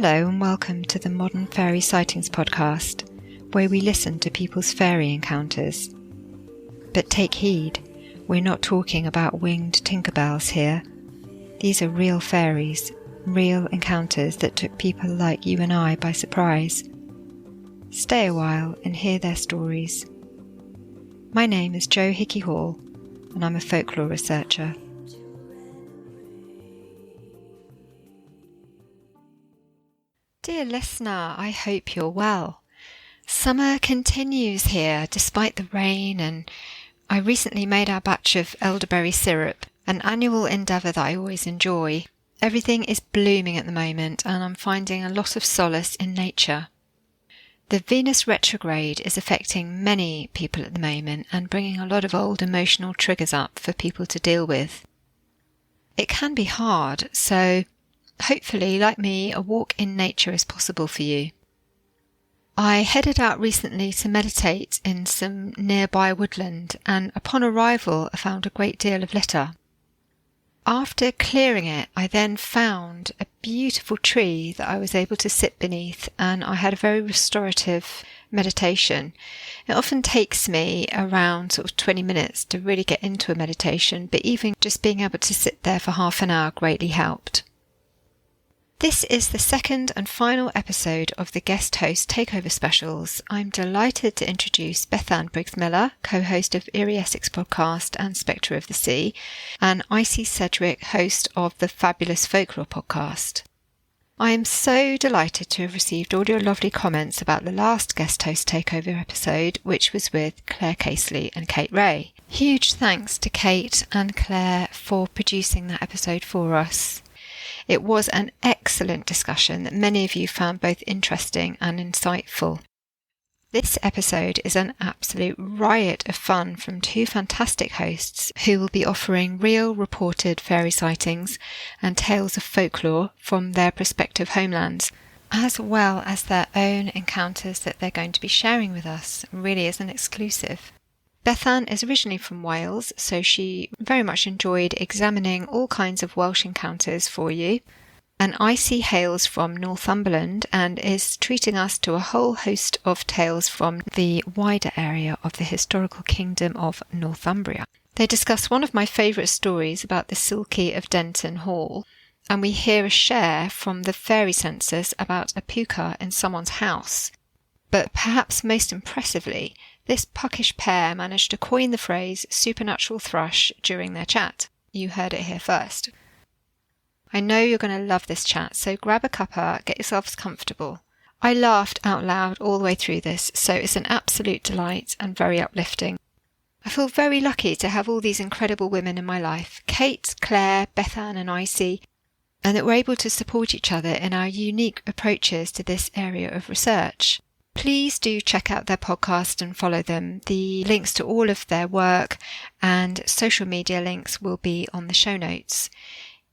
Hello and welcome to the Modern Fairy Sightings Podcast, where we listen to people's fairy encounters. But take heed, we're not talking about winged Tinkerbells here. These are real fairies, real encounters that took people like you and I by surprise. Stay a while and hear their stories. My name is Jo HICKEY-HALL and I'm a folklore researcher. Dear listener, I hope you're well. Summer continues here despite the rain, and I recently made our batch of elderberry syrup, an annual endeavour that I always enjoy. Everything is blooming at the moment and I'm finding a lot of solace in nature. The Venus retrograde is affecting many people at the moment and bringing a lot of old emotional triggers up for people to deal with. It can be hard, so hopefully, like me, a walk in nature is possible for you. I headed out recently to meditate in some nearby woodland, and upon arrival I found a great deal of litter. After clearing it, I then found a beautiful tree that I was able to sit beneath, and I had a very restorative meditation. It often takes me around sort of 20 minutes to really get into a meditation, but even just being able to sit there for half an hour greatly helped. This is the second and final episode of the guest host Takeover specials. I'm delighted to introduce Bethan Briggs-Miller, co-host of Eerie Essex podcast and Spectre of the Sea, and Icy Sedgwick, host of the Fabulous Folklore podcast. I am so delighted to have received all your lovely comments about the last guest host Takeover episode, which was with Claire Casely and Kate Ray. Huge thanks to Kate and Claire for producing that episode for us. It was an excellent discussion that many of you found both interesting and insightful. This episode is an absolute riot of fun from two fantastic hosts who will be offering real reported fairy sightings and tales of folklore from their prospective homelands, as well as their own encounters that they're going to be sharing with us. It really is an exclusive. Bethan is originally from Wales, so she very much enjoyed examining all kinds of Welsh encounters for you. And Icy hails from Northumberland and is treating us to a whole host of tales from the wider area of the historical kingdom of Northumbria. They discuss one of my favourite stories about the Silkie of Denton Hall, and we hear a share from the fairy census about a puka in someone's house. But perhaps most impressively, this puckish pair managed to coin the phrase supernatural thrush during their chat. You heard it here first. I know you're going to love this chat, so grab a cuppa, get yourselves comfortable. I laughed out loud all the way through this, so it's an absolute delight and very uplifting. I feel very lucky to have all these incredible women in my life, Kate, Claire, Bethan and Icy, and that we're able to support each other in our unique approaches to this area of research. Please do check out their podcast and follow them. The links to all of their work and social media links will be on the show notes.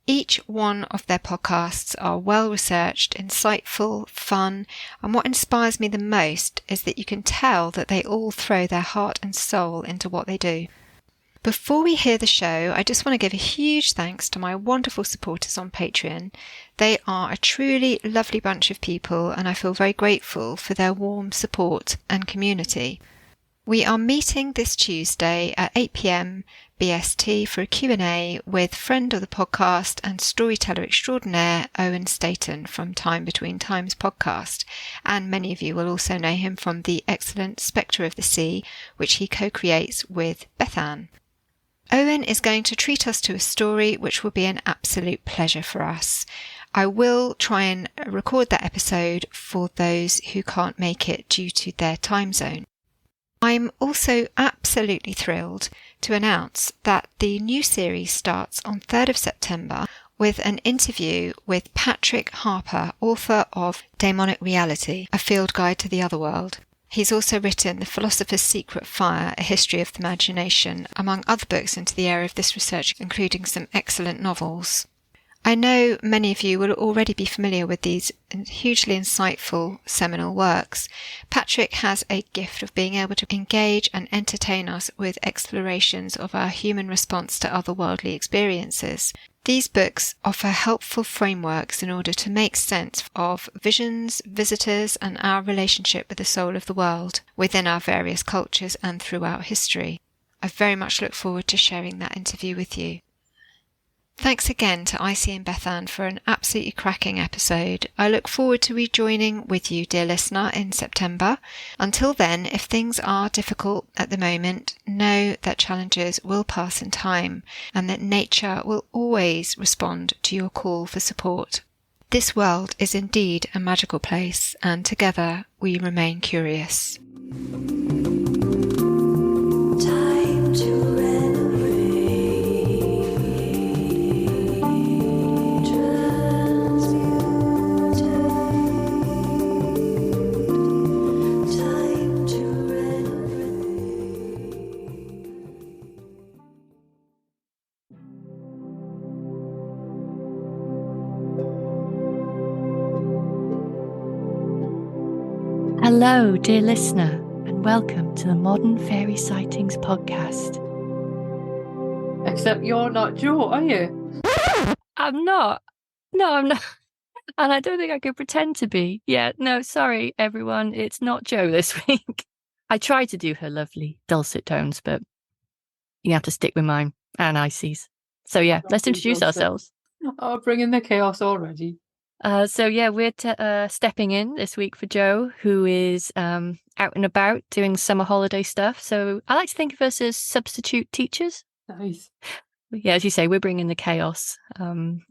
Each one of their podcasts are well researched, insightful, fun, and what inspires me the most is that you can tell that they all throw their heart and soul into what they do. Before we hear the show, I just want to give a huge thanks to my wonderful supporters on Patreon. They are a truly lovely bunch of people and I feel very grateful for their warm support and community. We are meeting this Tuesday at 8 p.m. BST for a Q&A with friend of the podcast and storyteller extraordinaire Owen Staten from Time Between Times podcast, and many of you will also know him from the excellent Spectre of the Sea, which he co-creates with Bethan. Owen is going to treat us to a story which will be an absolute pleasure for us. I will try and record that episode for those who can't make it due to their time zone. I'm also absolutely thrilled to announce that the new series starts on 3rd of September with an interview with Patrick Harper, author of Daemonic Reality, A Field Guide to the Otherworld. He's also written The Philosopher's Secret Fire, A History of the Imagination, among other books into the area of this research, including some excellent novels. I know many of you will already be familiar with these hugely insightful seminal works. Patrick has a gift of being able to engage and entertain us with explorations of our human response to otherworldly experiences. These books offer helpful frameworks in order to make sense of visions, visitors, and our relationship with the soul of the world within our various cultures and throughout history. I very much look forward to sharing that interview with you. Thanks again to Icy and Bethan for an absolutely cracking episode. I look forward to rejoining with you, dear listener, in September. Until then, if things are difficult at the moment, know that challenges will pass in time and that nature will always respond to your call for support. This world is indeed a magical place, and together we remain curious. Time to Hello, dear listener, and welcome to the Modern Fairy Sightings Podcast. Except you're not Joe, are you? I'm not. No, I'm not. And I don't think I could pretend to be. Yeah, no, sorry, everyone. It's not Jo this week. I tried to do her lovely dulcet tones, but you have to stick with mine and Icy's. So yeah, let's introduce ourselves. Oh, bringing the chaos already. We're stepping in this week for Jo, who is out and about doing summer holiday stuff. So I like to think of us as substitute teachers. Nice. Yeah, as you say, we're bringing the chaos.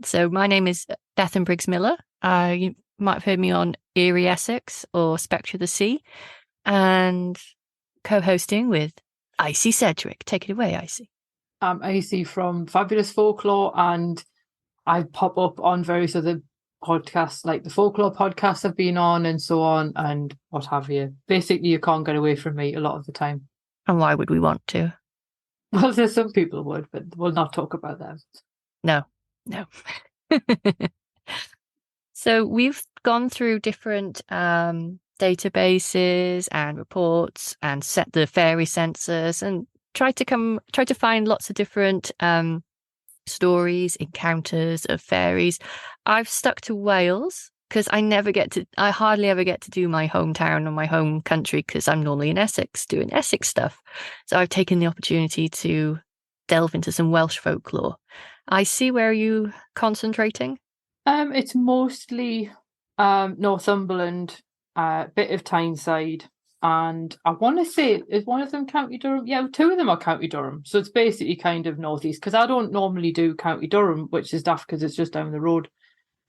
So my name is Bethan Briggs-Miller. You might have heard me on Eerie Essex or Spectre of the Sea, and co-hosting with Icy Sedgwick. Take it away, Icy. I'm Icy from Fabulous Folklore, and I pop up on various other podcasts, like the folklore podcasts I've been on and so on, and what have you. Basically, you can't get away from me a lot of the time. And why would we want to? Well, there's some people would, but we'll not talk about them. No. So we've gone through different databases and reports and set the fairy census and tried to find lots of different stories, encounters of fairies. I've stuck to Wales because I hardly ever get to do my hometown or my home country because I'm normally in Essex doing Essex stuff. So I've taken the opportunity to delve into some Welsh folklore. I see where you concentrating. It's mostly Northumberland, a bit of Tyneside, and I want to say, is one of them County Durham? Yeah, two of them are County Durham. So it's basically kind of northeast, because I don't normally do County Durham, which is daft because it's just down the road.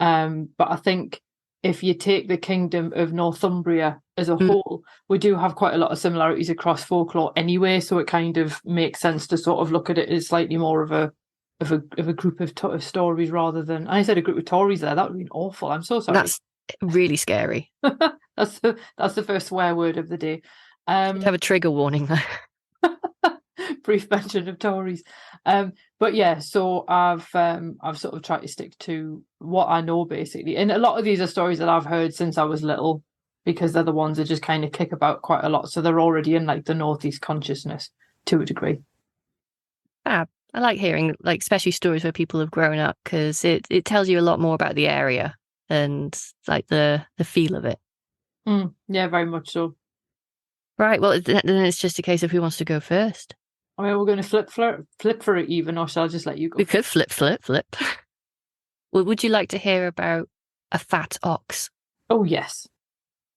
But I think if you take the kingdom of Northumbria as a whole, we do have quite a lot of similarities across folklore anyway. So it kind of makes sense to sort of look at it as slightly more of a group of stories rather than. I said a group of Tories there. That would be awful. I'm so sorry. That's really scary. That's the first swear word of the day. Have a trigger warning there. Brief mention of Tories. But yeah, so I've sort of tried to stick to what I know basically, and a lot of these are stories that I've heard since I was little, because they're the ones that just kind of kick about quite a lot. So they're already in like the northeast consciousness to a degree. I like hearing like especially stories where people have grown up, because it tells you a lot more about the area and like the feel of it. Yeah, very much so. Right, well, then it's just a case of who wants to go first. I mean, we're going to flip for it even, or shall I just let you go? We could flip. Well, would you like to hear about a fat ox? Oh, yes.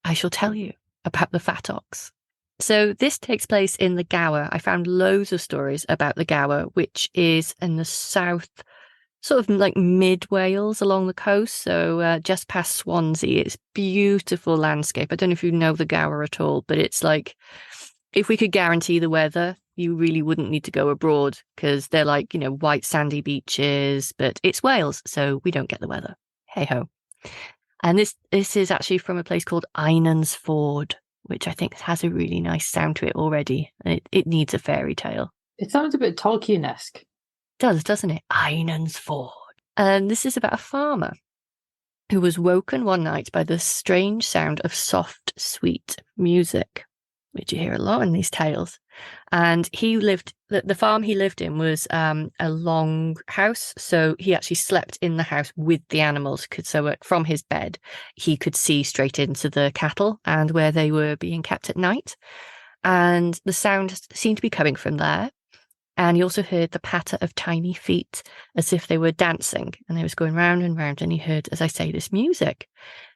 I shall tell you about the fat ox. So this takes place in the Gower. I found loads of stories about the Gower, which is in the south, sort of like mid-Wales along the coast, so just past Swansea. It's beautiful landscape. I don't know if you know the Gower at all, but it's like, if we could guarantee the weather, you really wouldn't need to go abroad, because they're like, white sandy beaches, but it's Wales, so we don't get the weather. Hey-ho. And this is actually from a place called Einan's Ford, which I think has a really nice sound to it already. And it needs a fairy tale. It sounds a bit Tolkien-esque. Does, doesn't it? Einan's Ford. And this is about a farmer who was woken one night by the strange sound of soft, sweet music, which you hear a lot in these tales. And the farm he lived in was a long house. So he actually slept in the house with the animals. So from his bed, he could see straight into the cattle and where they were being kept at night. And the sound seemed to be coming from there. And he also heard the patter of tiny feet as if they were dancing, and they was going round and round, and he heard, as I say, this music.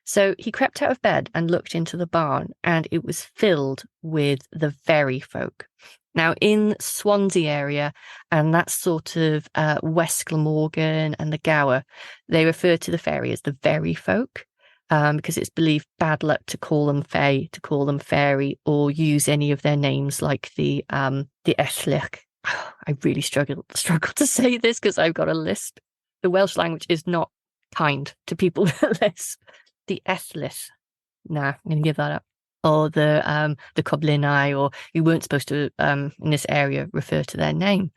So he crept out of bed and looked into the barn, and it was filled with the fairy folk. Now, in Swansea area, and that's sort of West Glamorgan and the Gower, they refer to the fairy as the very folk. Because it's believed bad luck to call them fae, to call them fairy, or use any of their names like the Ethlich. I really struggle to say this because I've got a lisp. The Welsh language is not kind to people with a lisp. The Ethlis. Nah, I'm going to give that up. Or the Coblinai, or you weren't supposed to, in this area, refer to their name.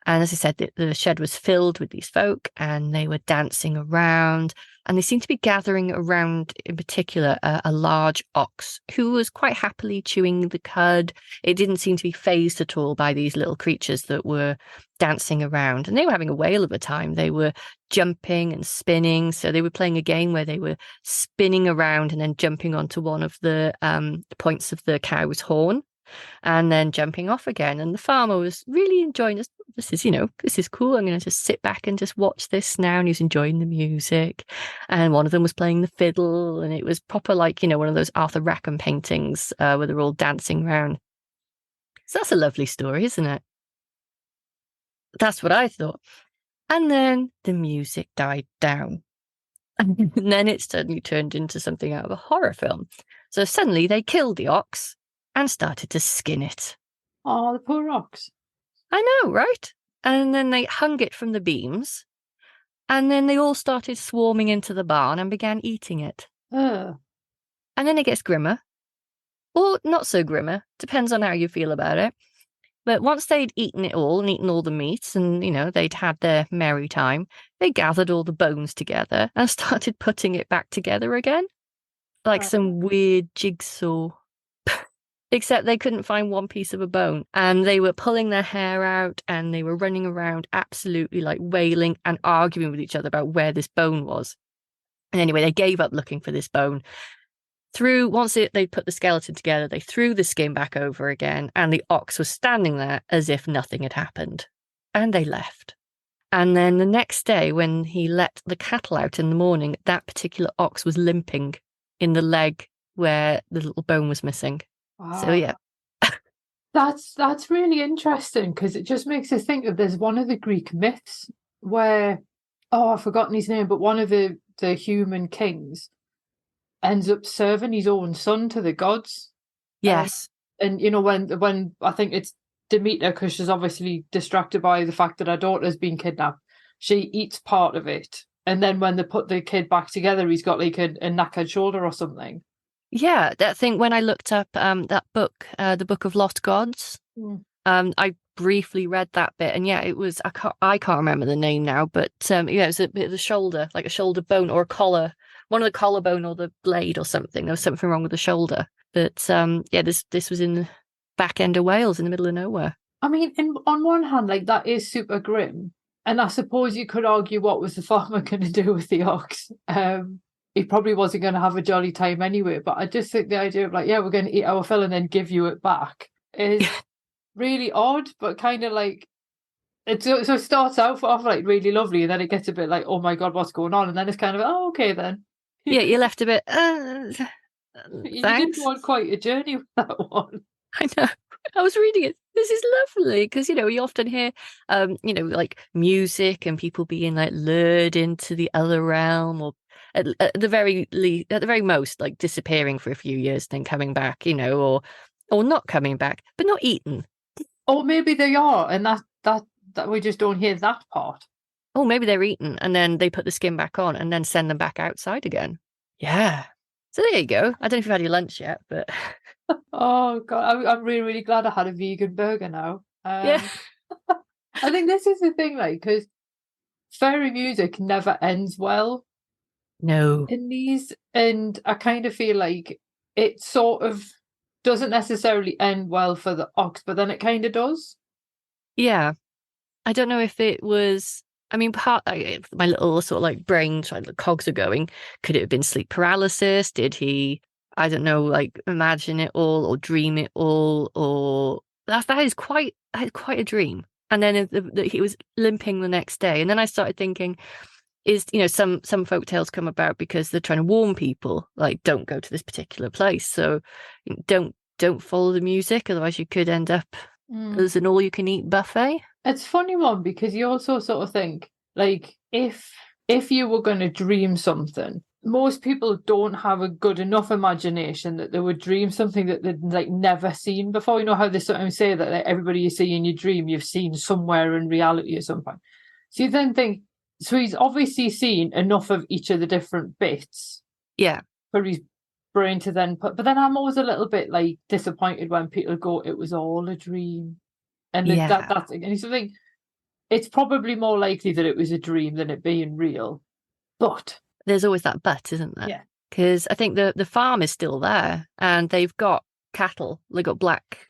And as I said, the shed was filled with these folk, and they were dancing around, and they seemed to be gathering around, in particular, a large ox who was quite happily chewing the cud. It didn't seem to be fazed at all by these little creatures that were dancing around, and they were having a whale of a time. They were jumping and spinning, so they were playing a game where they were spinning around and then jumping onto one of the points of the cow's horn, and then jumping off again. And the farmer was really enjoying this. This is cool. I'm going to just sit back and just watch this now. And he was enjoying the music. And one of them was playing the fiddle. And it was proper like, one of those Arthur Rackham paintings where they're all dancing around. So that's a lovely story, isn't it? That's what I thought. And then the music died down. And then it suddenly turned into something out of a horror film. So suddenly they killed the ox and started to skin it. Oh, the poor ox. I know, right? And then they hung it from the beams, and then they all started swarming into the barn and began eating it. And then it gets grimmer, or not so grimmer, depends on how you feel about it. But once they'd eaten it all and eaten all the meats, and, they'd had their merry time, they gathered all the bones together and started putting it back together again, like some weird jigsaw. Except they couldn't find one piece of a bone, and they were pulling their hair out, and they were running around absolutely like wailing and arguing with each other about where this bone was. And anyway, they gave up looking for this bone. Once they put the skeleton together, they threw the skin back over again, and the ox was standing there as if nothing had happened. And they left. And then the next day, when he let the cattle out in the morning, that particular ox was limping in the leg where the little bone was missing. Wow. So yeah. That's really interesting, because it just makes us think of, there's one of the Greek myths where, I've forgotten his name, but one of the human kings ends up serving his own son to the gods. Yes. And when I think it's Demeter, because she's obviously distracted by the fact that her daughter's been kidnapped, she eats part of it, and then when they put the kid back together, he's got like a knackered shoulder or something. Yeah, that thing, when I looked up that book, the Book of Lost Gods, I briefly read that bit, and yeah, it was, I can't remember the name now, but it was a bit of the shoulder, like a shoulder bone or a collar, one of the collarbone or the blade or something. There was something wrong with the shoulder. But this was in the back end of Wales, in the middle of nowhere. I mean, on one hand, like, that is super grim, and I suppose you could argue, what was the farmer going to do with the ox? He probably wasn't going to have a jolly time anyway, but I just think the idea of, like, we're going to eat our fill and then give you it back is really odd, but kind of like, it starts out off like really lovely, and then it gets a bit like, oh my God, what's going on? And then it's kind of, oh, okay then. Yeah, you're left a bit, you did go on quite a journey with that one. I know. I was reading it. This is lovely, because we often hear like music and people being like lured into the other realm, or at the very most, like disappearing for a few years, then coming back, or not coming back, but not eaten. Or maybe they are, and that we just don't hear that part. Oh, maybe they're eaten and then they put the skin back on and then send them back outside again. Yeah. So there you go. I don't know if you've had your lunch yet, but oh God, I'm really, really glad I had a vegan burger now. Yeah. I think this is the thing, like, because fairy music never ends well No. in these, and I kind of feel like it sort of doesn't necessarily end well for the ox, but then it kind of does. Yeah. I don't know if it was, I mean, my little sort of like brain, like the cogs are going. Could it have been sleep paralysis? Did he, I don't know, like imagine it all or dream it all? Or that is quite a dream. And then he was limping the next day. And then I started thinking, some folk tales come about because they're trying to warn people, like, don't go to this particular place. So don't follow the music, otherwise you could end up as an all-you-can-eat buffet. It's a funny one because you also sort of think, like, if you were going to dream something, most people don't have a good enough imagination that they would dream something that they'd like never seen before. You know how they sometimes say that like, everybody you see in your dream you've seen somewhere in reality or something. So you then think, so he's obviously seen enough of each of the different bits. Yeah. For his brain to then put. But then I'm always a little bit like disappointed when people go, it was all a dream. And that's and you think it's probably more likely that it was a dream than it being real. But there's always that but, isn't there? Yeah. Because I think the farm is still there and they've got cattle. They've got black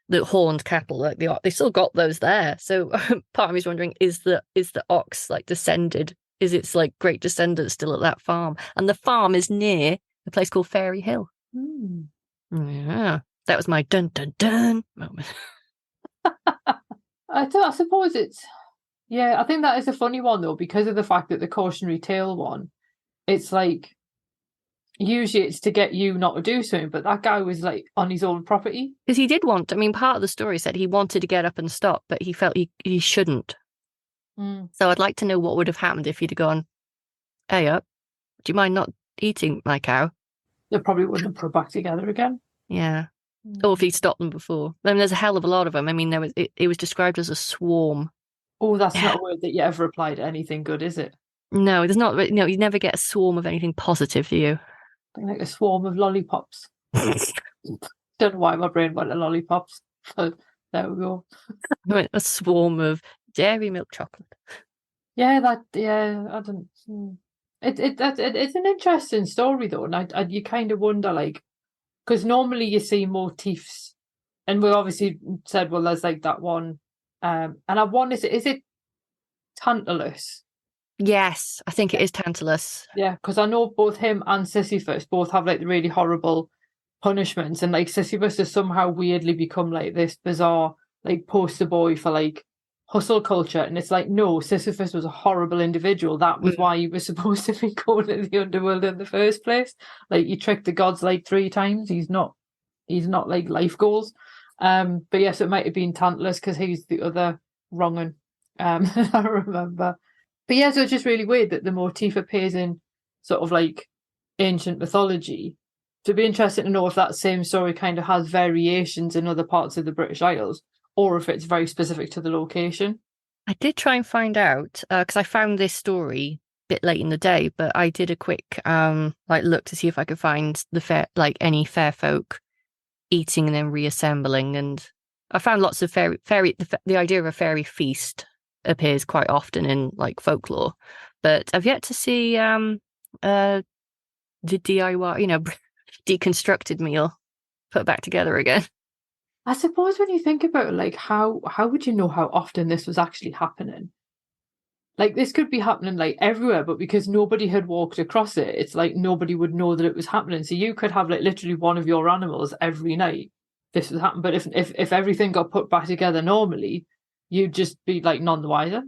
the horned cattle, like they still got those there. So part of me is wondering, is the ox like descended? Is its like great descendant still at that farm? And the farm is near a place called Fairy Hill. Yeah. That was my dun dun dun moment. I suppose it's, I think that is a funny one though, because of the fact that the cautionary tale one, it's like, usually it's to get you not to do something, but that guy was like on his own property. Because he did want, I mean, part of the story said he wanted to get up and stop, but he felt he shouldn't. So I'd like to know what would have happened if he'd have gone, hey up, do you mind not eating my cow? They probably wouldn't have put it back together again. Yeah. Or if he'd stopped them before. I mean, there's a hell of a lot of them. I mean, it was described as a swarm. Oh, that's not a word that you ever apply to anything good, is it? No, there's not. No, you never get a swarm of anything positive, do you? Like a swarm of lollipops. Don't know why my brain went to lollipops. But there we go. A swarm of dairy milk chocolate. Yeah, I don't. It's an interesting story though, and you kind of wonder, like, because normally you see motifs, and we obviously said, well, there's like that one, and I wonder, is it Tantalus? Yes, I think it is Tantalus. Yeah, because I know both him and Sisyphus both have like the really horrible punishments, and like Sisyphus has somehow weirdly become like this bizarre like poster boy for like hustle culture, and it's like, no, Sisyphus was a horrible individual. That was why he was supposed to be going to the underworld in the first place. Like, you tricked the gods like 3 times. He's not like life goals. But yes, it might have been Tantalus because he's the other wrong'un. I remember. But yeah, so it's just really weird that the motif appears in sort of like ancient mythology. So it'd be interesting to know if that same story kind of has variations in other parts of the British Isles, or if it's very specific to the location. I did try and find out, because I found this story a bit late in the day, but I did a quick look to see if I could find any fair folk eating and then reassembling, and I found lots of the idea of a fairy feast appears quite often in like folklore, but I've yet to see the DIY, deconstructed meal put back together again. I suppose when you think about it, like how would you know how often this was actually happening? Like, this could be happening like everywhere, but because nobody had walked across it, it's like nobody would know that it was happening. So you could have like literally one of your animals every night this would happen. But if everything got put back together normally, you'd just be like none the wiser.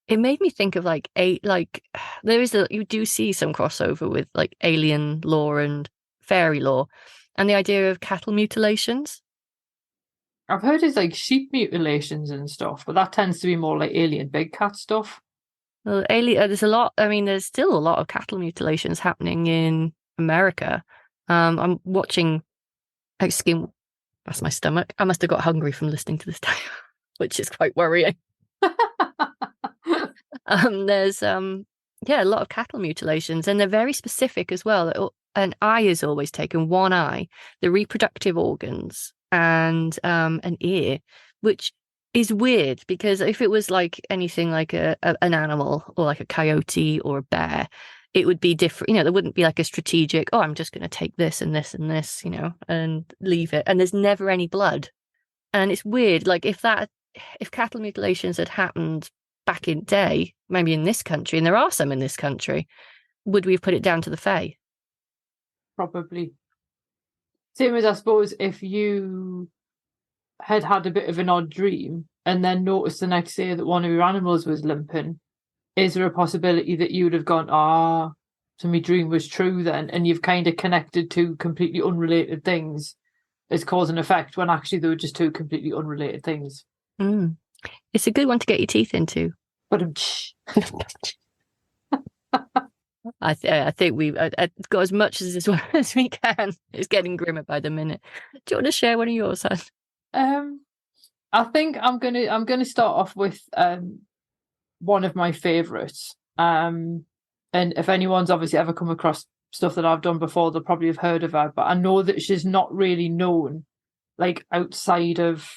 It made me think of you do see some crossover with like alien lore and fairy lore, and the idea of cattle mutilations. I've heard it's like sheep mutilations and stuff, but that tends to be more like alien big cat stuff. Well, there's a lot. I mean, there's still a lot of cattle mutilations happening in America. I'm watching. That's my stomach. I must have got hungry from listening to this time, which is quite worrying. There's a lot of cattle mutilations, and they're very specific as well. An eye is always taken, one eye, the reproductive organs, and an ear, which is weird, because if it was like anything like an animal or like a coyote or a bear, it would be different. You know, there wouldn't be like a strategic, oh, I'm just going to take this and this and this, you know, and leave it. And there's never any blood. And it's weird. Like if cattle mutilations had happened back in day, maybe in this country, and there are some in this country, would we have put it down to the Fae? Probably. Same as, I suppose, if you had a bit of an odd dream and then noticed the next day that one of your animals was limping, is there a possibility that you would have gone, so my dream was true then, and you've kind of connected two completely unrelated things as cause and effect, when actually they were just two completely unrelated things? It's a good one to get your teeth into. But I think we've got as much as as we can. It's getting grimmer by the minute. Do you want to share one of yours, Han? I think I'm gonna start off with one of my favourites. And if anyone's obviously ever come across stuff that I've done before, they'll probably have heard of her. But I know that she's not really known, like, outside of,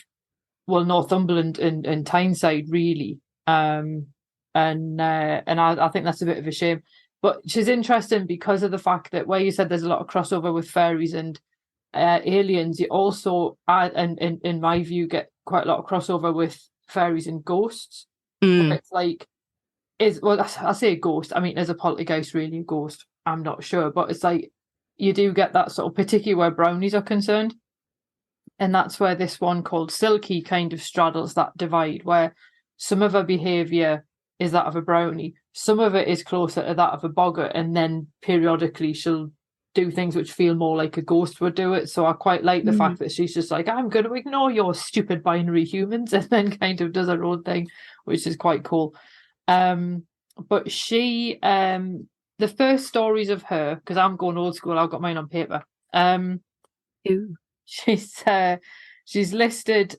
well, Northumberland and Tyneside, really. And I think that's a bit of a shame. But she's interesting because of the fact that, where you said there's a lot of crossover with fairies and aliens, you also, in my view, get quite a lot of crossover with fairies and ghosts. It's like, I say ghost, I mean, is a poltergeist really a ghost? I'm not sure, but it's like you do get that sort of, particularly where brownies are concerned. And that's where this one called Silky kind of straddles that divide, where some of her behaviour is that of a brownie, some of it is closer to that of a boggart, and then periodically she'll do things which feel more like a ghost would do it. So I quite like the fact that she's just like, I'm going to ignore your stupid binary humans, and then kind of does her own thing, which is quite cool. But she, the first stories of her, because I'm going old school, I've got mine on paper. She's listed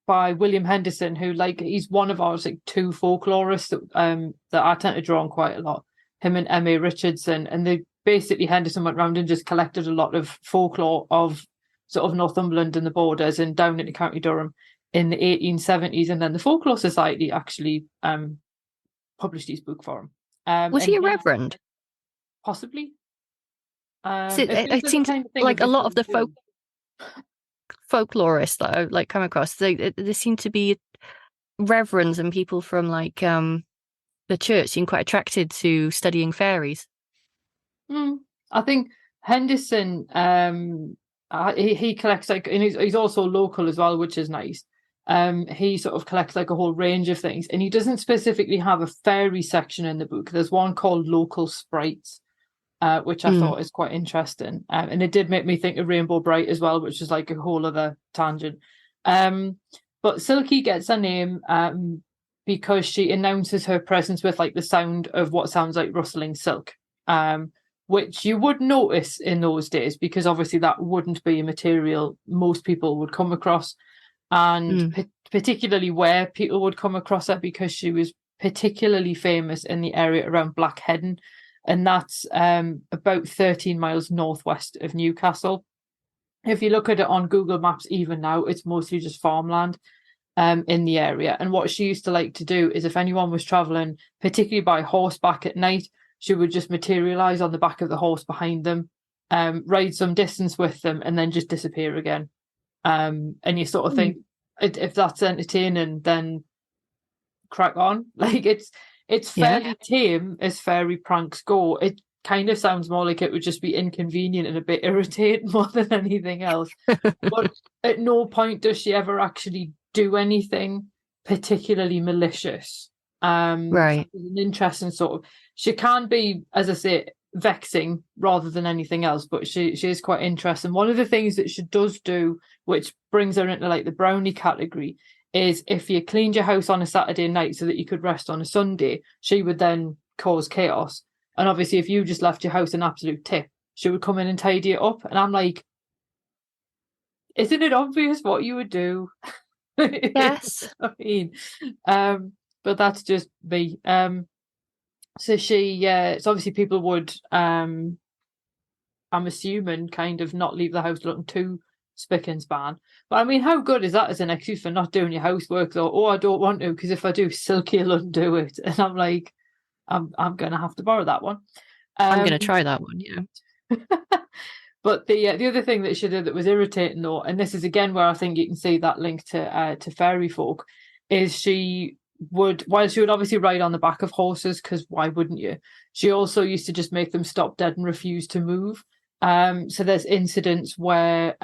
by William Henderson, who, like, he's one of ours, like, two folklorists that I tend to draw on quite a lot. Him and M.A. Richardson, and they basically, Henderson went round and just collected a lot of folklore of sort of Northumberland and the borders and down into County Durham in the 1870s, and then the Folklore Society actually published his book for him. Was he a reverend? Possibly. It seems like a lot of the folklorists that I like come across, they seem to be reverends and people from like the church seem quite attracted to studying fairies. I think Henderson, he collects, like, and he's also local as well, which is nice. He sort of collects like a whole range of things, and he doesn't specifically have a fairy section in the book. There's one called Local Sprites, which I thought is quite interesting. And it did make me think of Rainbow Bright as well, which is like a whole other tangent. But Silky gets her name because she announces her presence with like the sound of what sounds like rustling silk, which you would notice in those days, because obviously that wouldn't be a material most people would come across. And particularly where people would come across her, because she was particularly famous in the area around Blackheddon, and that's about 13 miles northwest of Newcastle. If you look at it on Google Maps, even now, it's mostly just farmland in the area. And what she used to like to do is, if anyone was travelling, particularly by horseback at night, she would just materialise on the back of the horse behind them, ride some distance with them, and then just disappear again. And you sort of think, if that's entertaining, then crack on. Like, it's fairly tame as fairy pranks go. It kind of sounds more like it would just be inconvenient and a bit irritating more than anything else. But at no point does she ever actually do anything particularly malicious. Right. An interesting sort of, she can be, as I say, vexing rather than anything else, but she is quite interesting. One of the things that she does do, which brings her into like the brownie category, is if you cleaned your house on a Saturday night so that you could rest on a Sunday, she would then cause chaos. And obviously, if you just left your house an absolute tip, she would come in and tidy it up. And I'm like, isn't it obvious what you would do? Yes. I mean, but that's just me. So she, so obviously people would, I'm assuming, kind of not leave the house looking too spick and span. But I mean, how good is that as an excuse for not doing your housework, though? Oh, I don't want to, because if I do, Silky will undo it. And I'm like, I'm going to have to borrow that one. I'm going to try that one, yeah. But the other thing that she did that was irritating, though, and this is again where I think you can see that link to fairy folk, is she would obviously ride on the back of horses, because why wouldn't you? She also used to just make them stop dead and refuse to move. So there's incidents where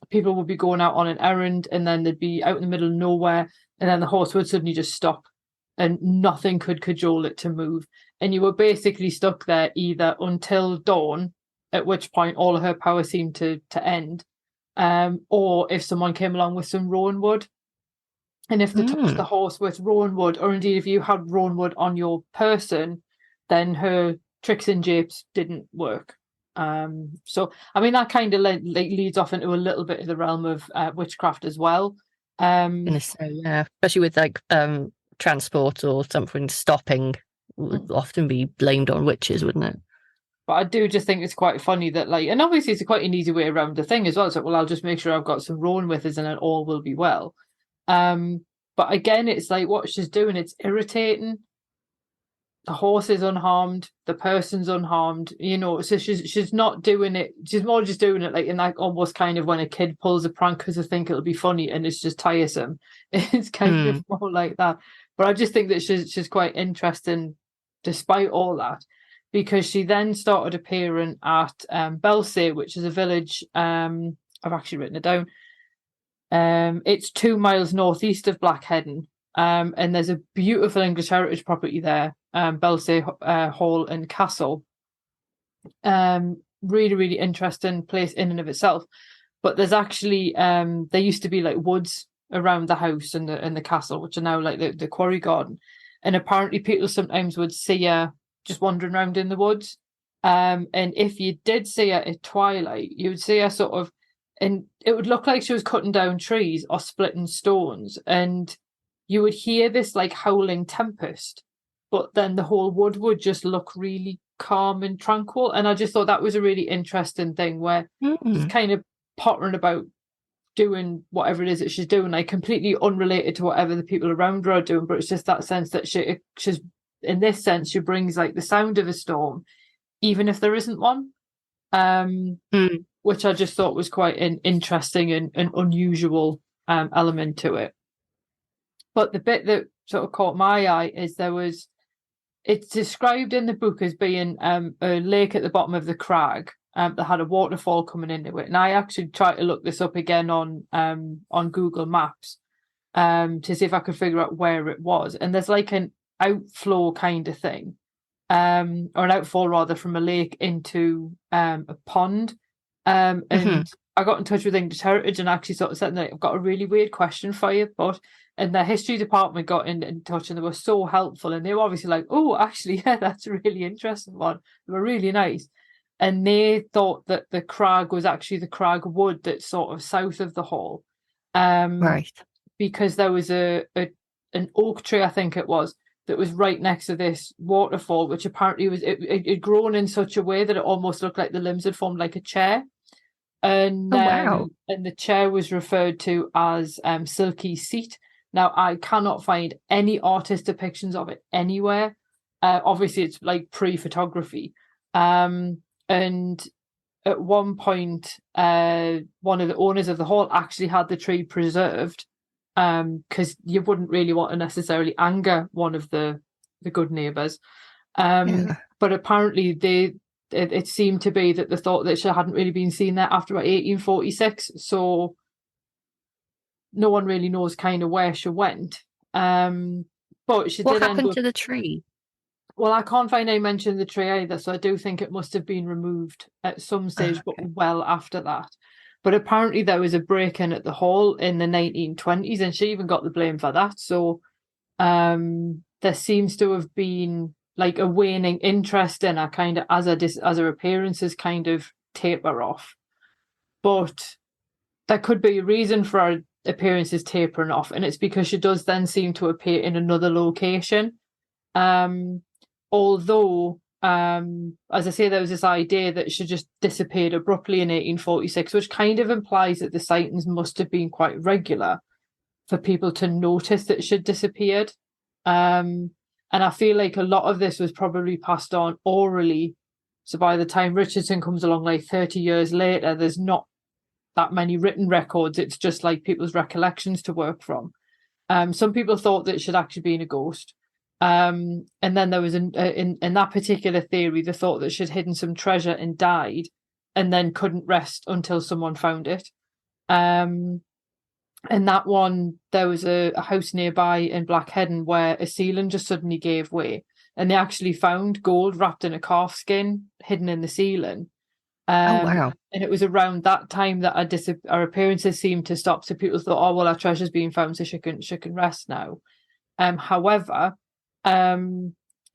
people would be going out on an errand, and then they'd be out in the middle of nowhere, and then the horse would suddenly just stop, and nothing could cajole it to move. And you were basically stuck there either until dawn, at which point all of her power seemed to end, or if someone came along with some rowan wood. And if they touched the horse with rowan wood, or indeed if you had rowan wood on your person, then her tricks and japes didn't work. So, I mean, that kind of leads off into a little bit of the realm of witchcraft as well. I'm going to say, yeah, especially with like transport or something stopping, would often be blamed on witches, wouldn't it? But I do just think it's quite funny that, like, and obviously it's quite an easy way around the thing as well. So, well, I'll just make sure I've got some rowan with us and then all will be well. But again, it's like what she's doing, it's irritating. The horse is unharmed, the person's unharmed, so she's not doing it, she's more just doing it like in that almost kind of when a kid pulls a prank because they think it'll be funny and it's just tiresome. It's kind of more like that. But I just think that she's quite interesting despite all that, because she then started appearing at Belsay, which is a village, I've actually written it down. It's 2 miles northeast of Blackheddon, and there's a beautiful English heritage property there, Belsay Hall and Castle. Really, really interesting place in and of itself. But there's actually there used to be like woods around the house and the castle, which are now like the quarry garden. And apparently people sometimes would see her just wandering around in the woods. And if you did see her at twilight, you would see her sort of, and it would look like she was cutting down trees or splitting stones, and you would hear this like howling tempest, but then the whole wood would just look really calm and tranquil. And I just thought that was a really interesting thing, where she's kind of pottering about doing whatever it is that she's doing, like completely unrelated to whatever the people around her are doing, but it's just that sense that she's in this sense, she brings like the sound of a storm, even if there isn't one. Which I just thought was quite an interesting and unusual element to it. But the bit that sort of caught my eye is it's described in the book as being a lake at the bottom of the crag that had a waterfall coming into it. And I actually tried to look this up again on Google Maps to see if I could figure out where it was. And there's like an outflow kind of thing, or an outfall rather, from a lake into a pond. And I got in touch with English Heritage and actually sort of said, I've got a really weird question for you, but and the history department got in touch and they were so helpful, and they were obviously like, oh, actually, yeah, that's a really interesting one. They were really nice. And they thought that the crag was actually the crag wood that's sort of south of the hall. Right. Because there was an oak tree, I think it was, that was right next to this waterfall, which apparently was it grown in such a way that it almost looked like the limbs had formed like a chair. And wow. And the chair was referred to as Silky's seat. Now, I cannot find any artist depictions of it anywhere. Obviously, it's like pre-photography. And at one point, one of the owners of the hall actually had the tree preserved, because you wouldn't really want to necessarily anger one of the good neighbours. But apparently it seemed to be that the thought that she hadn't really been seen there after about 1846, so no one really knows kind of where she went. But she what did happened to the tree? Well, I can't find any mention of the tree either, so I do think it must have been removed at some stage, but well after that. But apparently there was a break-in at the hall in the 1920s, and she even got the blame for that. So there seems to have been like a waning interest in her, kind of as her appearances kind of taper off. But there could be a reason for her appearances tapering off, and it's because she does then seem to appear in another location. Although as I say, there was this idea that she just disappeared abruptly in 1846, which kind of implies that the sightings must have been quite regular for people to notice that she'd disappeared. And I feel like a lot of this was probably passed on orally. So by the time Richardson comes along, like 30 years later, there's not that many written records. It's just like people's recollections to work from. Some people thought that she'd actually been a ghost. And then there was in that particular theory, the thought that she'd hidden some treasure and died and then couldn't rest until someone found it. And that one, there was a house nearby in Blackheddon where a ceiling just suddenly gave way, and they actually found gold wrapped in a calf skin hidden in the ceiling. Oh, wow. And it was around that time that our appearances seemed to stop. So people thought, oh, well, our treasure's being found, so she can rest now. However,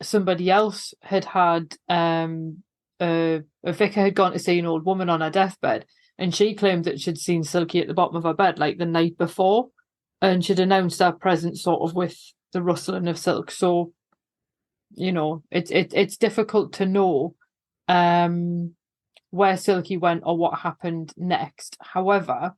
somebody else had a vicar had gone to see an old woman on her deathbed, and she claimed that she'd seen Silky at the bottom of her bed like the night before, and she'd announced her presence sort of with the rustling of silk. So, it's difficult to know where Silky went or what happened next. However,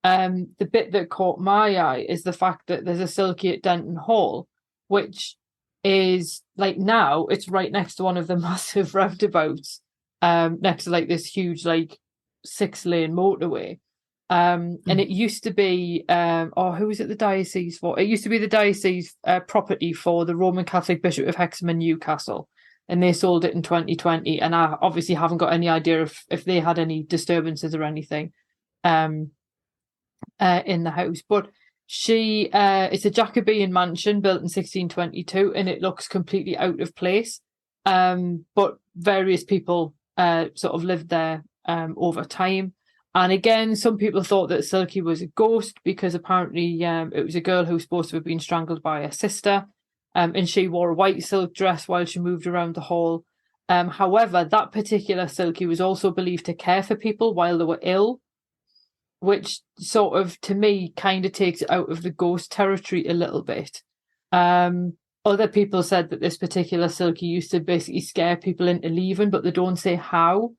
the bit that caught my eye is the fact that there's a Silky at Denton Hall, which is like, now it's right next to one of the massive roundabouts, next to like this huge like 6-lane motorway. And it used to be who was it the diocese for? It used to be the diocese property for the Roman Catholic Bishop of Hexham and Newcastle, and they sold it in 2020. And I obviously haven't got any idea if they had any disturbances or anything in the house. But it's a Jacobean mansion built in 1622, and it looks completely out of place. But various people sort of lived there over time. And again, some people thought that Silky was a ghost because apparently it was a girl who was supposed to have been strangled by her sister. And she wore a white silk dress while she moved around the hall. However, that particular Silky was also believed to care for people while they were ill, which sort of, to me, kind of takes it out of the ghost territory a little bit. Other people said that this particular Silky used to basically scare people into leaving, but they don't say how,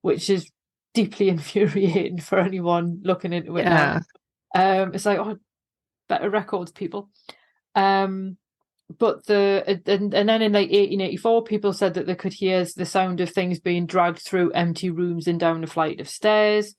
which is deeply infuriating for anyone looking into it now. It's like, oh, better records, people. But and then in like 1884, people said that they could hear the sound of things being dragged through empty rooms and down a flight of stairs.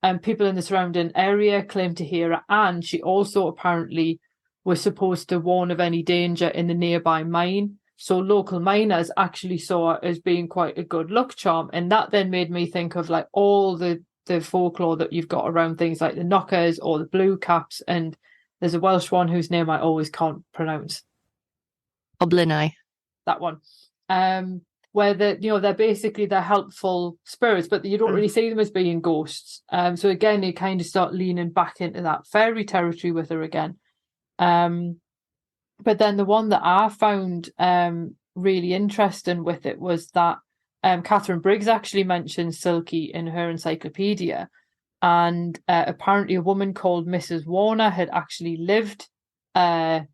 And people in the surrounding area claimed to hear her, and she also apparently was supposed to warn of any danger in the nearby mine. So local miners actually saw it as being quite a good luck charm. And that then made me think of like all the folklore that you've got around things like the knockers or the blue caps. And there's a Welsh one whose name I always can't pronounce. Oblinai. That one. Where they're helpful spirits, but you don't really see them as being ghosts. So again, you kind of start leaning back into that fairy territory with her again. But then the one that I found really interesting with it was that Catherine Briggs actually mentioned Silky in her encyclopedia, and apparently a woman called Mrs. Warner had actually lived two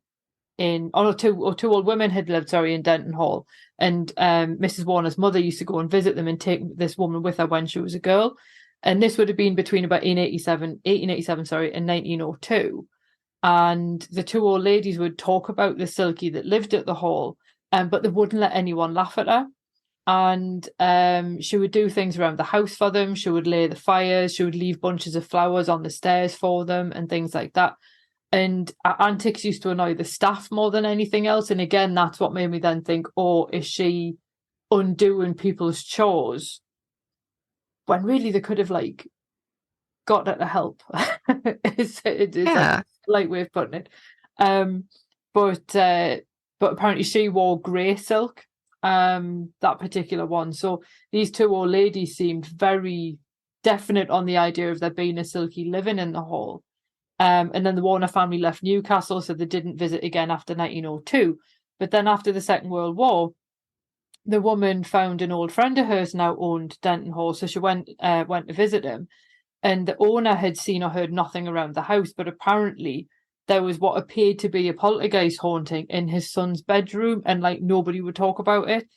old women had lived in Denton Hall, and Mrs. Warner's mother used to go and visit them and take this woman with her when she was a girl, and this would have been between about 1887 and 1902. And the two old ladies would talk about the Silky that lived at the hall, but they wouldn't let anyone laugh at her. And she would do things around the house for them. She would lay the fires. She would leave bunches of flowers on the stairs for them and things like that. And our antics used to annoy the staff more than anything else. And again, that's what made me then think, oh, is she undoing people's chores? When really they could have like got her to help. It's like a light way of putting it. But apparently she wore grey silk, that particular one. So these two old ladies seemed very definite on the idea of there being a Silky living in the hall. And then the Warner family left Newcastle, so they didn't visit again after 1902. But then after the Second World War, the woman found an old friend of hers now owned Denton Hall, so she went to visit him. And the owner had seen or heard nothing around the house, but apparently there was what appeared to be a poltergeist haunting in his son's bedroom, and like nobody would talk about it.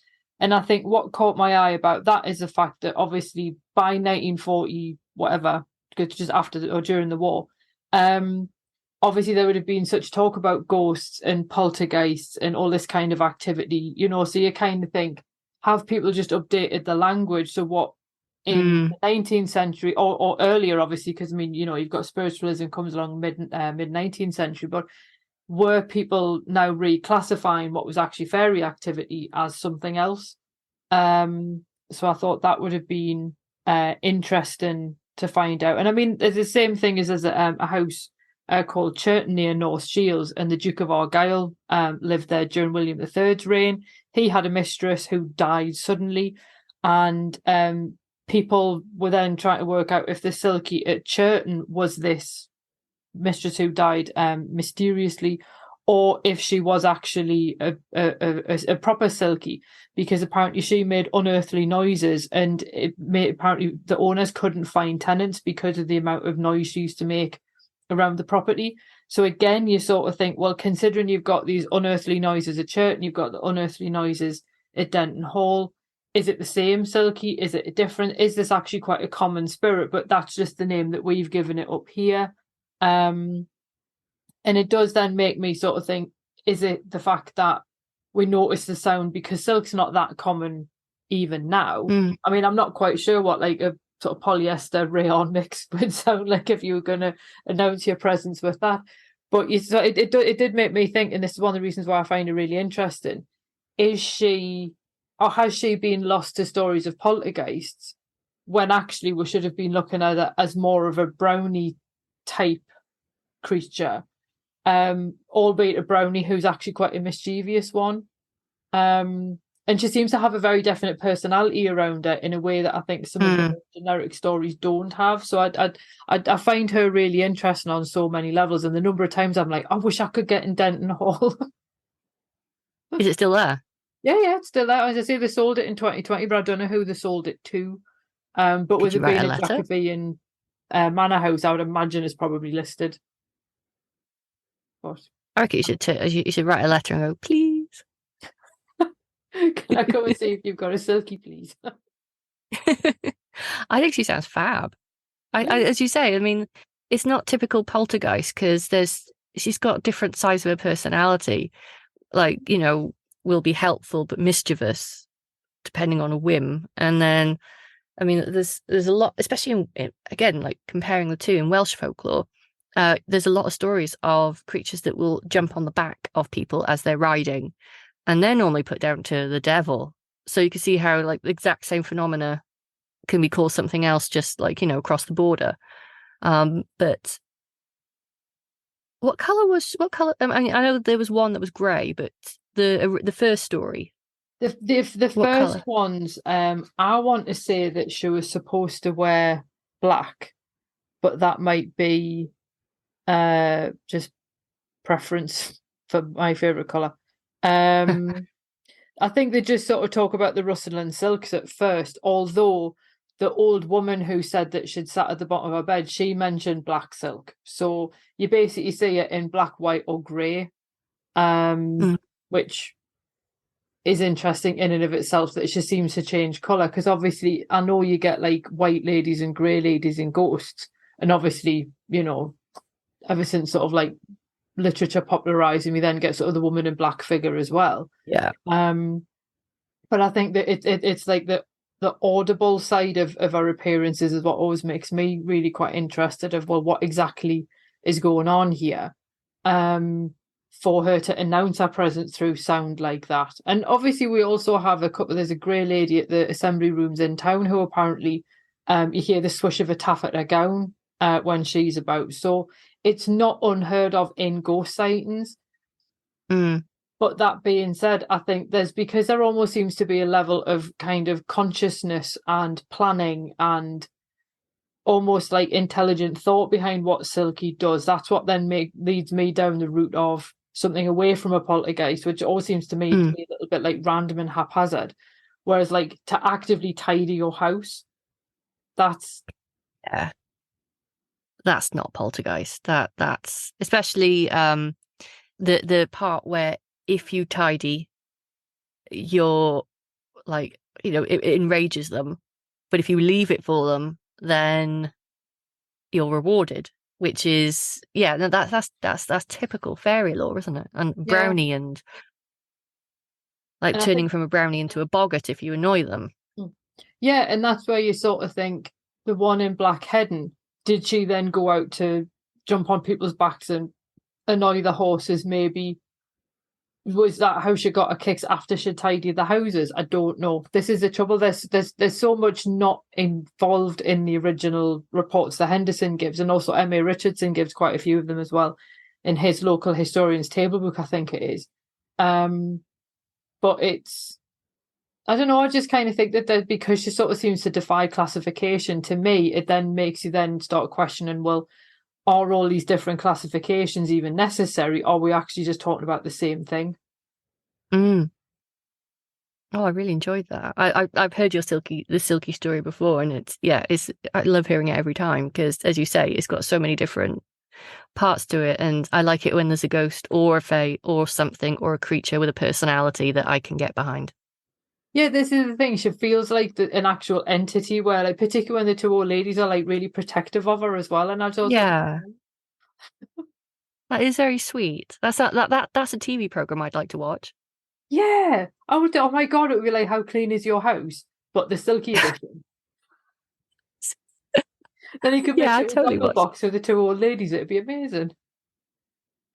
And I think what caught my eye about that is the fact that obviously by 1940, whatever, just after or during the war, obviously there would have been such talk about ghosts and poltergeists and all this kind of activity, so you kind of think, have people just updated the language? So what in the 19th century or earlier, obviously, because I mean, you've got spiritualism comes along mid 19th century, but were people now reclassifying what was actually fairy activity as something else? So I thought that would have been interesting to find out. And I mean, there's the same thing as a house called Churton near North Shields, and the Duke of Argyll lived there during William III's reign. He had a mistress who died suddenly, and people were then trying to work out if the Silkie at Churton was this mistress who died mysteriously, or if she was actually a proper Silkie, because apparently she made unearthly noises, and apparently the owners couldn't find tenants because of the amount of noise she used to make around the property. So again, you sort of think, well, considering you've got these unearthly noises at Churton, you've got the unearthly noises at Denton Hall, is it the same Silkie? Is it different? Is this actually quite a common spirit? But that's just the name that we've given it up here. And it does then make me sort of think, is it the fact that we notice the sound because silk's not that common even now? I mean, I'm not quite sure what like a sort of polyester rayon mix would sound like if you were going to announce your presence with that. But it did make me think, and this is one of the reasons why I find it really interesting, is she, or has she been lost to stories of poltergeists when actually we should have been looking at it as more of a brownie type creature, albeit a brownie who's actually quite a mischievous one. And she seems to have a very definite personality around her in a way that I think some of the generic stories don't have. So I find her really interesting on so many levels. And the number of times I'm like, I wish I could get in Denton Hall. Is it still there? Yeah, it's still there. As I say, they sold it in 2020, but I don't know who they sold it to. But Could with you it write being a a letter? Jacobean manor house, I would imagine it's probably listed. But I reckon you should write a letter and go, please. can I come and see if you've got a Silkie, please? I think she sounds fab. As you say, I mean, it's not typical poltergeist because she's got different sides of her personality. Like, will be helpful but mischievous, depending on a whim. And then, I mean, there's a lot, especially again, like comparing the two in Welsh folklore. There's a lot of stories of creatures that will jump on the back of people as they're riding, and they're normally put down to the devil. So you can see how like the exact same phenomena can be called something else, just like across the border. But what color? I mean, I know there was one that was grey, but the first story. The first ones, I want to say that she was supposed to wear black, but that might be just preference for my favourite colour. I think they just sort of talk about the rustling silks at first, although the old woman who said that she'd sat at the bottom of her bed, she mentioned black silk. So you basically see it in black, white or grey, which is interesting in and of itself that she seems to change colour, because obviously I know you get like white ladies and grey ladies in ghosts, and obviously, ever since sort of like literature popularising, we then get sort of the woman in black figure as well. Yeah. But I think that it's like the audible side of our appearances is what always makes me really quite interested of, well, what exactly is going on here, for her to announce her presence through sound like that. And obviously we also have there's a grey lady at the assembly rooms in town who apparently you hear the swish of a taffeta gown when she's about. So it's not unheard of in ghost sightings. But that being said, I think because there almost seems to be a level of kind of consciousness and planning and almost like intelligent thought behind what Silkie does. That's what then leads me down the route of something away from a poltergeist, which always seems to me to be a little bit like random and haphazard. Whereas like to actively tidy your house, that's not poltergeist. That's especially the part where if you tidy, you're like, it enrages them. But if you leave it for them, then you're rewarded, which is, no, that's typical fairy lore, isn't it? And brownie and like And I turning think, from a brownie into a boggart if you annoy them. yeah, and that's where you sort of think the one in Black Heddon, did she then go out to jump on people's backs and annoy the horses? Maybe was that how she got her kicks after she tidied the houses? I don't know. This is the trouble. There's so much not involved in the original reports that Henderson gives, and also M.A. Richardson gives quite a few of them as well in his local historian's table book, I think it is. But it's, I don't know, I just kind of think that because she sort of seems to defy classification, to me, it then makes you then start questioning, well, are all these different classifications even necessary? Or are we actually just talking about the same thing? Oh, I really enjoyed that. I've heard the silky story before, and I love hearing it every time because, as you say, it's got so many different parts to it, and I like it when there's a ghost or a fae or something or a creature with a personality that I can get behind. Yeah, this is the thing. She feels like an actual entity where, like, particularly when the two old ladies are like really protective of her as well. And I just that is very sweet. That's a TV program I'd like to watch. Yeah, I would. Oh my god, it would be like How Clean Is Your House, but the silky edition. Then you could make it totally a box with the two old ladies. It'd be amazing.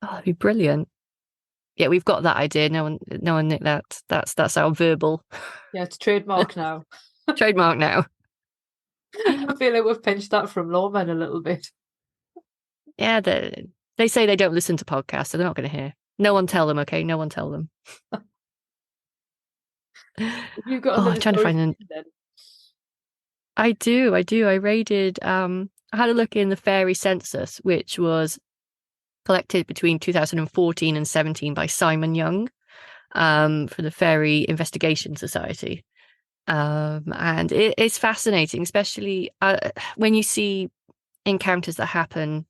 Oh, that'd be brilliant. Yeah, we've got that idea. No one nicked that. That's our verbal. Yeah, it's trademark now. Trademark now. I feel like we've pinched that from Lawman a little bit. Yeah, they say they don't listen to podcasts, so they're not going to hear. No one tell them, okay? No one tell them. You've got I'm trying to find an. Then. I do. I raided. I had a look in the fairy census, which was collected between 2014 and 17 by Simon Young, for the Fairy Investigation Society. And it's fascinating, especially when you see encounters that happen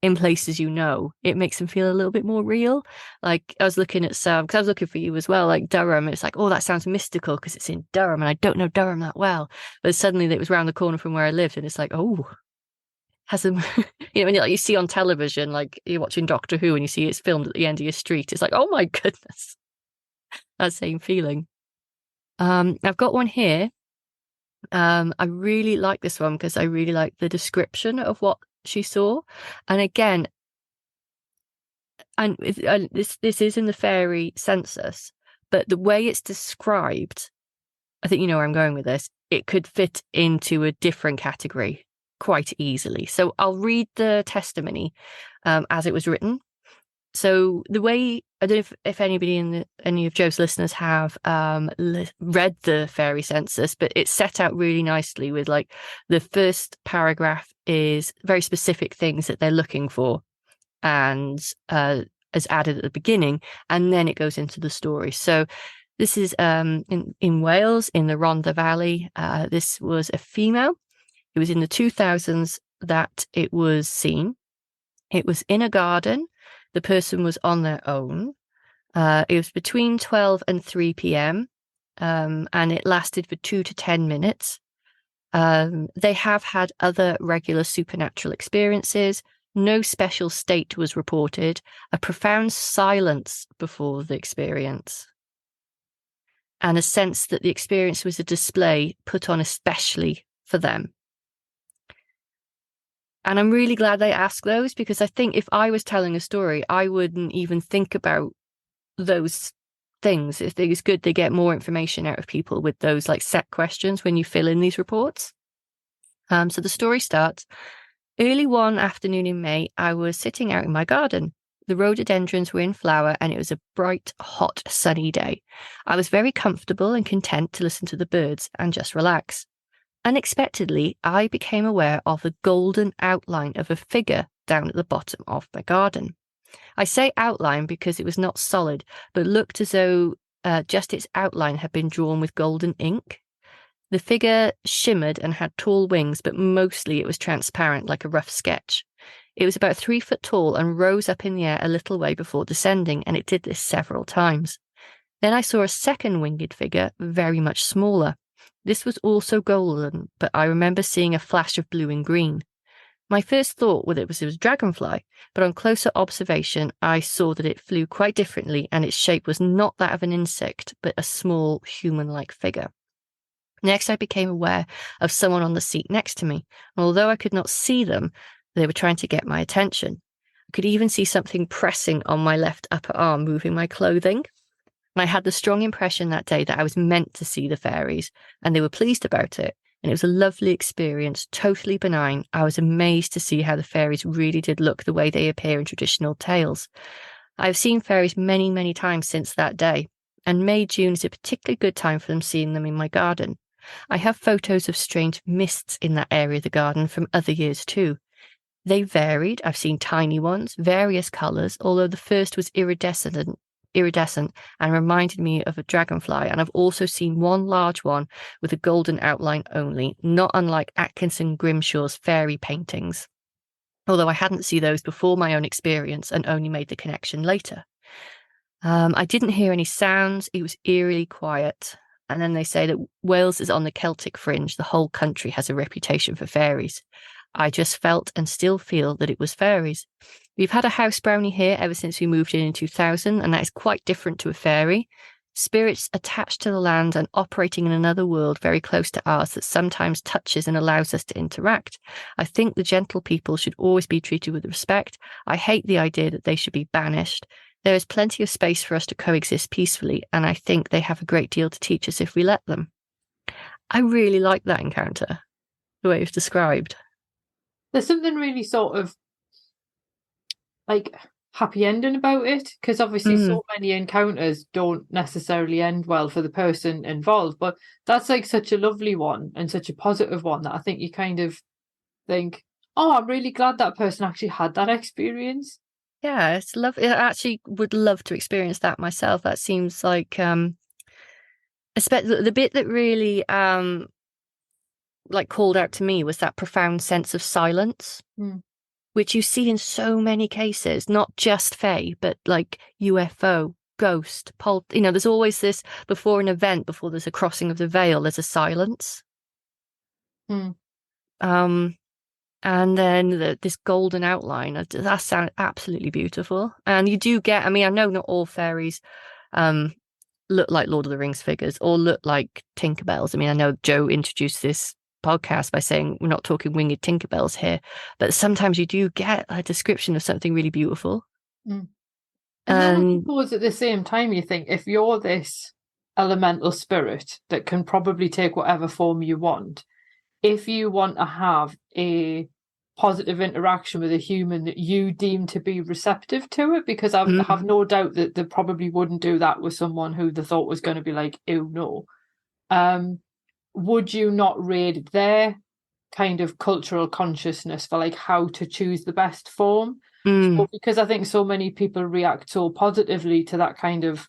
in places it makes them feel a little bit more real. Like I was looking at some, because I was looking for you as well, like Durham. It's like, oh, that sounds mystical because it's in Durham and I don't know Durham that well. But suddenly it was around the corner from where I lived, and it's like, oh, has them, when you see on television, like you're watching Doctor Who and you see it's filmed at the end of your street. It's like, oh my goodness, that same feeling. I've got one here. I really like this one because I really like the description of what she saw. And again, and this is in the fairy census, but the way it's described, I think you know where I'm going with this. It could fit into a different category quite easily. So I'll read the testimony as it was written. So the way, I don't know if anybody any of Joe's listeners have read the fairy census, but it's set out really nicely with, like, the first paragraph is very specific things that they're looking for and is added at the beginning, and then it goes into the story. So this is in Wales, in the Rhondda Valley. This was a female. It was in the 2000s that it was seen. It was in a garden. The person was on their own. It was between 12 and 3 p.m. And it lasted for 2 to 10 minutes. They have had other regular supernatural experiences. No special state was reported. A profound silence before the experience. And a sense that the experience was a display put on especially for them. And I'm really glad they asked those, because I think if I was telling a story, I wouldn't even think about those things. If it was good, they get more information out of people with those, like, set questions when you fill in these reports. So the story starts. Early one afternoon in May, I was sitting out in my garden. The rhododendrons were in flower and it was a bright, hot, sunny day. I was very comfortable and content to listen to the birds and just relax. Unexpectedly, I became aware of the golden outline of a figure down at the bottom of my garden. I say outline because it was not solid, but looked as though just its outline had been drawn with golden ink. The figure shimmered and had tall wings, but mostly it was transparent, like a rough sketch. It was about 3 foot tall and rose up in the air a little way before descending, and it did this several times. Then I saw a second winged figure, very much smaller. This was also golden, but I remember seeing a flash of blue and green. My first thought was it was a dragonfly, but on closer observation, I saw that it flew quite differently and its shape was not that of an insect, but a small human-like figure. Next, I became aware of someone on the seat next to me, and although I could not see them, they were trying to get my attention. I could even see something pressing on my left upper arm, moving my clothing. And I had the strong impression that day that I was meant to see the fairies, and they were pleased about it. And it was a lovely experience, totally benign. I was amazed to see how the fairies really did look the way they appear in traditional tales. I have seen fairies many, many times since that day, and May, June is a particularly good time for them seeing them in my garden. I have photos of strange mists in that area of the garden from other years too. They varied. I've seen tiny ones, various colours, although the first was iridescent and reminded me of a dragonfly, and I've also seen one large one with a golden outline only, not unlike Atkinson Grimshaw's fairy paintings, although I hadn't seen those before my own experience and only made the connection later. I didn't hear any sounds. It was eerily quiet. And then they say that Wales is on the Celtic fringe. The whole country has a reputation for fairies. I just felt and still feel that it was fairies. We've had a house brownie here ever since we moved in 2000, and that is quite different to a fairy. Spirits attached to the land and operating in another world very close to ours that sometimes touches and allows us to interact. I think the gentle people should always be treated with respect. I hate the idea that they should be banished. There is plenty of space for us to coexist peacefully, and I think they have a great deal to teach us if we let them. I really like that encounter, the way it was described. There's something really sort of like happy ending about it, because obviously so many encounters don't necessarily end well for the person involved, but that's like such a lovely one and such a positive one that I think you kind of think, oh, I'm really glad that person actually had that experience. Yeah, it's lovely. I actually would love to experience that myself. That seems like especially the bit that really like called out to me was that profound sense of silence, which you see in so many cases, not just fae, but like UFO, ghost, there's always this, before an event, before there's a crossing of the veil, there's a silence. And then this golden outline, that sounds absolutely beautiful. And you do get, I mean, I know not all fairies look like Lord of the Rings figures or look like Tinkerbells. I mean, I know Joe introduced this podcast by saying we're not talking winged Tinkerbells here, but sometimes you do get a description of something really beautiful. And then I suppose at the same time you think, if you're this elemental spirit that can probably take whatever form you want, if you want to have a positive interaction with a human that you deem to be receptive to it, because I have no doubt that they probably wouldn't do that with someone who they thought was going to be like, ew, no. Would you not rate their kind of cultural consciousness for like how to choose the best form? So, because I think so many people react so positively to that kind of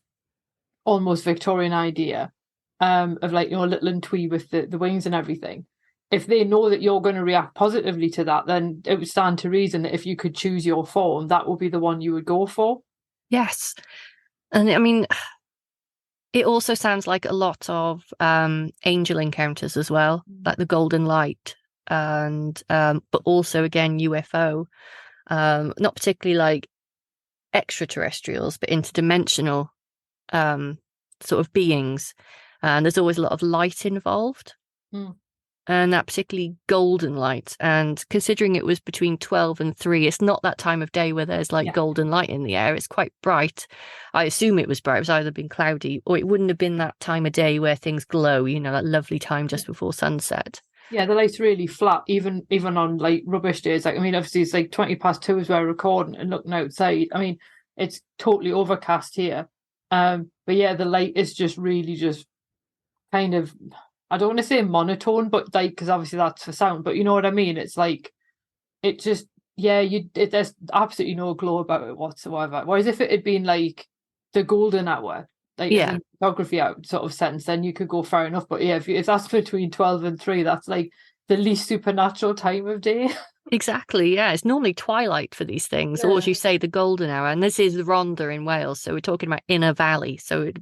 almost Victorian idea of like, little and twee with the wings and everything. If they know that you're going to react positively to that, then it would stand to reason that if you could choose your form, that would be the one you would go for. Yes. And I mean, it also sounds like a lot of angel encounters as well, like the golden light, and but also again UFO, not particularly like extraterrestrials, but interdimensional sort of beings. And there's always a lot of light involved. And that particularly golden light. And considering it was between 12 and 3, it's not that time of day where there's like golden light in the air. It's quite bright. I assume it was bright. It was either been cloudy, or it wouldn't have been that time of day where things glow, that lovely time just before sunset. Yeah, the light's really flat, even on like rubbish days. Like, I mean, obviously it's like 2:20 as we're recording and looking outside. I mean, it's totally overcast here. But yeah, the light is just really just kind of, I don't want to say monotone, but like, because obviously that's for sound, but you know what I mean? It's like, it just, there's absolutely no glow about it whatsoever. Whereas if it had been like the golden hour, like in photography out sort of sense, then you could go fair enough. But yeah, if that's between 12 and 3, that's like the least supernatural time of day. Exactly, yeah. It's normally twilight for these things, or as you say, the golden hour. And this is the Rhondda in Wales, so we're talking about in a valley, so it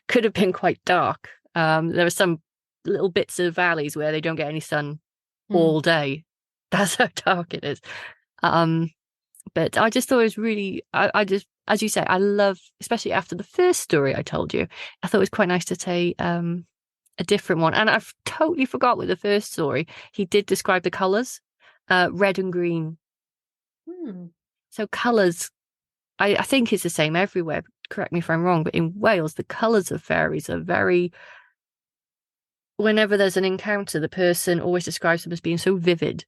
could have been quite dark. There are some little bits of valleys where they don't get any sun all day. That's how dark it is. But I just thought it was really, I just, as you say, I love, especially after the first story I told you, I thought it was quite nice to say a different one. And I've totally forgot with the first story, he did describe the colours. Red and green. So colours, I think it's the same everywhere. Correct me if I'm wrong, but in Wales, the colours of fairies are very... Whenever there's an encounter, the person always describes them as being so vivid.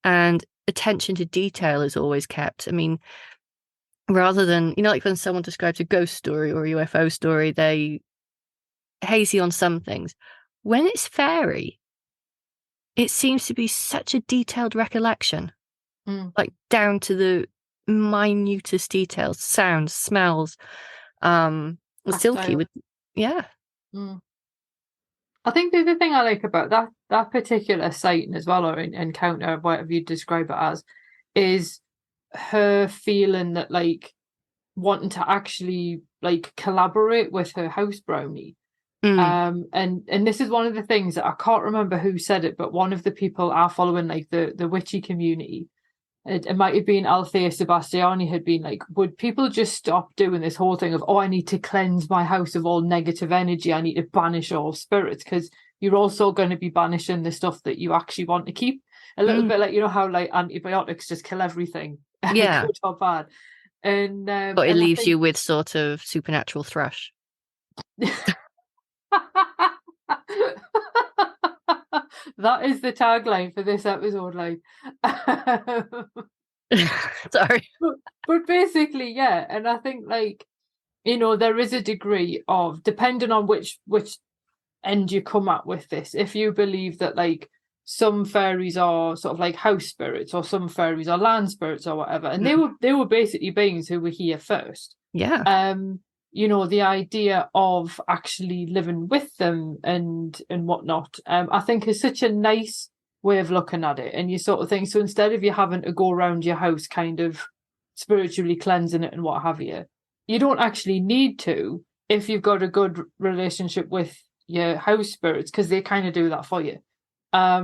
And attention to detail is always kept. I mean, rather than, like when someone describes a ghost story or a UFO story, they hazy on some things. When it's fairy, it seems to be such a detailed recollection, like down to the minutest details, sounds, smells. Silky with, yeah. I think the other thing I like about that particular sighting as well, or encounter, whatever you describe it as, is her feeling that like wanting to actually like collaborate with her house brownie. And this is one of the things that I can't remember who said it, but one of the people I follow in like the witchy community, it might have been Althea Sebastiani, had been like, would people just stop doing this whole thing of, I need to cleanse my house of all negative energy, I need to banish all spirits, because you're also going to be banishing the stuff that you actually want to keep. A little bit like, how like antibiotics just kill everything, good or bad. And but it leaves you with sort of supernatural thrush. That is the tagline for this episode, like. Sorry. But basically, yeah, and I think like, there is a degree of, depending on which end you come at with this, if you believe that like some fairies are sort of like house spirits or some fairies are land spirits or whatever, and they were basically beings who were here first. Yeah. The idea of actually living with them and whatnot, I think is such a nice way of looking at it. And you sort of think, so instead of you having to go around your house kind of spiritually cleansing it and what have you, you don't actually need to if you've got a good relationship with your house spirits, because they kind of do that for you. I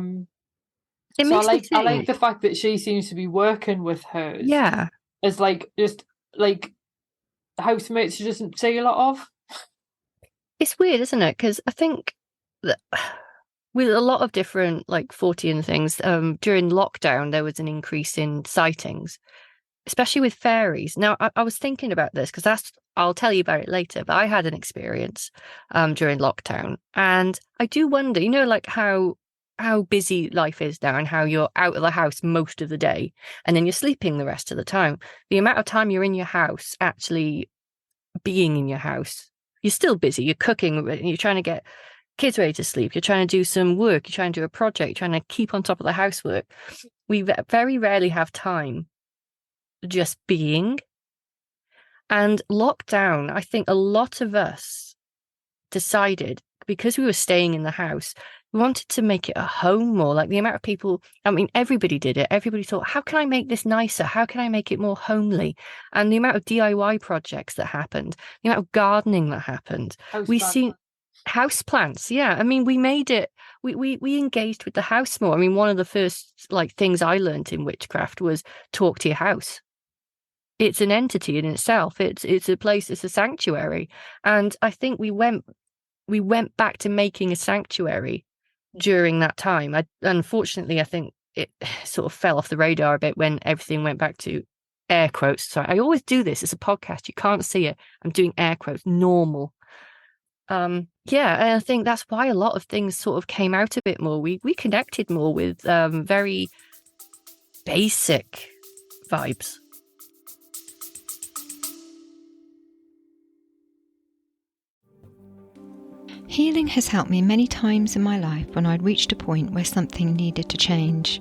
like the fact that she seems to be working with hers. Yeah. As like just like housemates she doesn't see a lot of. It's weird, isn't it? Because I think that with a lot of different like Fortean things, during lockdown there was an increase in sightings, especially with fairies. Now I was thinking about this because I'll tell you about it later, but I had an experience during lockdown, and I do wonder, like how busy life is now and how you're out of the house most of the day and then you're sleeping the rest of the time. The amount of time you're in your house, actually being in your house, you're still busy, you're cooking, you're trying to get kids ready to sleep, you're trying to do some work, you're trying to do a project, you're trying to keep on top of the housework. We very rarely have time just being. And lockdown, I think a lot of us decided, because we were staying in the house, we wanted to make it a home more. Like the amount of people, I mean, everybody did it. Everybody thought, how can I make this nicer? How can I make it more homely? And the amount of DIY projects that happened, the amount of gardening that happened. We seen house plants. Yeah. I mean, we made it, we engaged with the house more. I mean, one of the first like things I learned in witchcraft was talk to your house. It's an entity in itself. It's a place, it's a sanctuary. And I think we went back to making a sanctuary during that time. Unfortunately, I think it sort of fell off the radar a bit when everything went back to air quotes. Sorry, I always do this. It's a podcast. You can't see it. I'm doing air quotes, normal. And I think that's why a lot of things sort of came out a bit more. We connected more with very basic vibes. Healing has helped me many times in my life when I'd reached a point where something needed to change.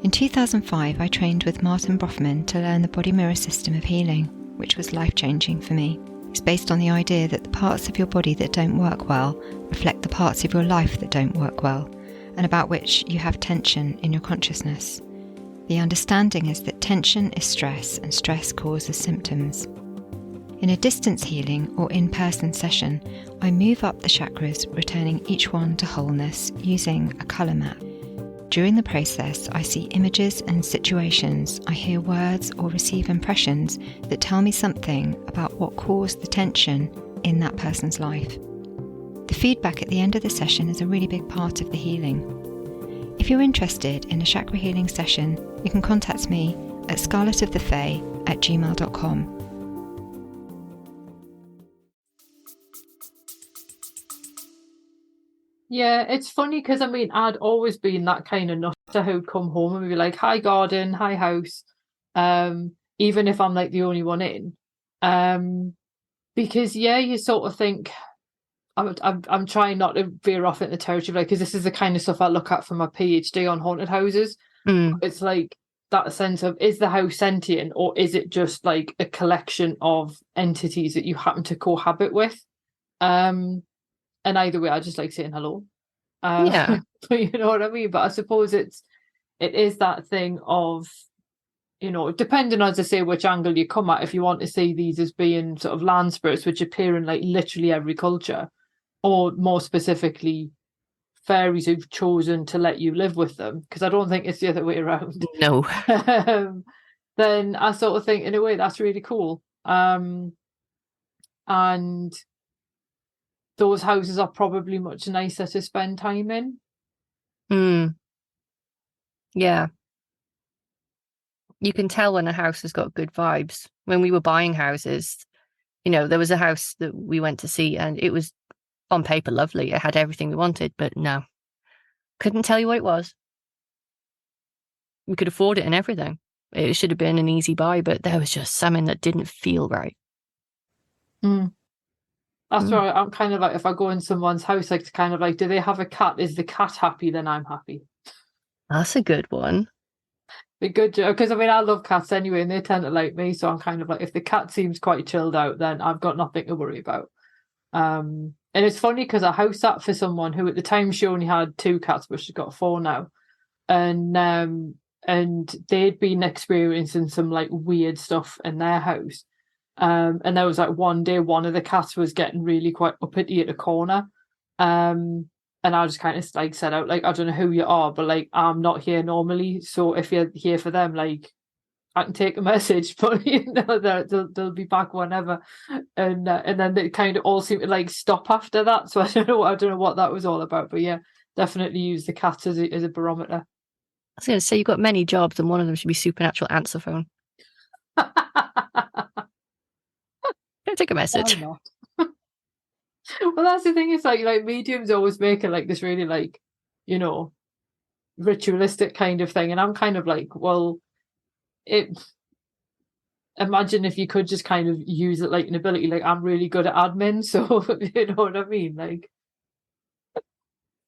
In 2005, I trained with Martin Brofman to learn the body mirror system of healing, which was life-changing for me. It's based on the idea that the parts of your body that don't work well reflect the parts of your life that don't work well, and about which you have tension in your consciousness. The understanding is that tension is stress and stress causes symptoms. In a distance healing or in-person session, I move up the chakras, returning each one to wholeness using a colour map. During the process, I see images and situations, I hear words or receive impressions that tell me something about what caused the tension in that person's life. The feedback at the end of the session is a really big part of the healing. If you're interested in a chakra healing session, you can contact me at scarletofthefae@gmail.com. Yeah, it's funny because I'd always been that kind of nutter who'd come home and be like, "Hi garden, hi house," even if I'm like the only one in, because you sort of think I'm trying not to veer off into territory, like, because this is the kind of stuff I look at for my PhD on haunted houses. It's like that sense of, is the house sentient or is it just like a collection of entities that you happen to cohabit with? And either way, I just like saying hello. Yeah. But you know what I mean? But I suppose it is that thing of, depending, as I say, which angle you come at, if you want to see these as being sort of land spirits, which appear in like literally every culture, or more specifically, fairies who've chosen to let you live with them, because I don't think it's the other way around. No. Then I sort of think, in a way, that's really cool. And those houses are probably much nicer to spend time in. Yeah. You can tell when a house has got good vibes. When we were buying houses, there was a house that we went to see and it was on paper lovely. It had everything we wanted, but no. Couldn't tell you what it was. We could afford it and everything. It should have been an easy buy, but there was just something that didn't feel right. That's right. I'm kind of like, if I go in someone's house, like, to kind of like, do they have a cat? Is the cat happy? Then I'm happy. That's a good one. A good job, because I love cats anyway, and they tend to like me. So I'm kind of like, if the cat seems quite chilled out, then I've got nothing to worry about. And it's funny because I house sat for someone who at the time she only had 2 cats, but she's got 4 now, and they'd been experiencing some like weird stuff in their house. And there was like one day one of the cats was getting really quite uppity at a corner. And I just kind of like said out, like, I don't know who you are, but like, I'm not here normally. So if you're here for them, like, I can take a message, but they'll be back whenever. And then they kind of all seem to like stop after that. So I don't know what that was all about. But yeah, definitely use the cats as a barometer. I was going to say, you've got many jobs and one of them should be supernatural answer phone. Don't take a message. Why not? Well, that's the thing. It's like mediums always make it like this really like, ritualistic kind of thing. And I'm kind of like, well, imagine if you could just kind of use it like an ability. Like, I'm really good at admin. So, you know what I mean? Like,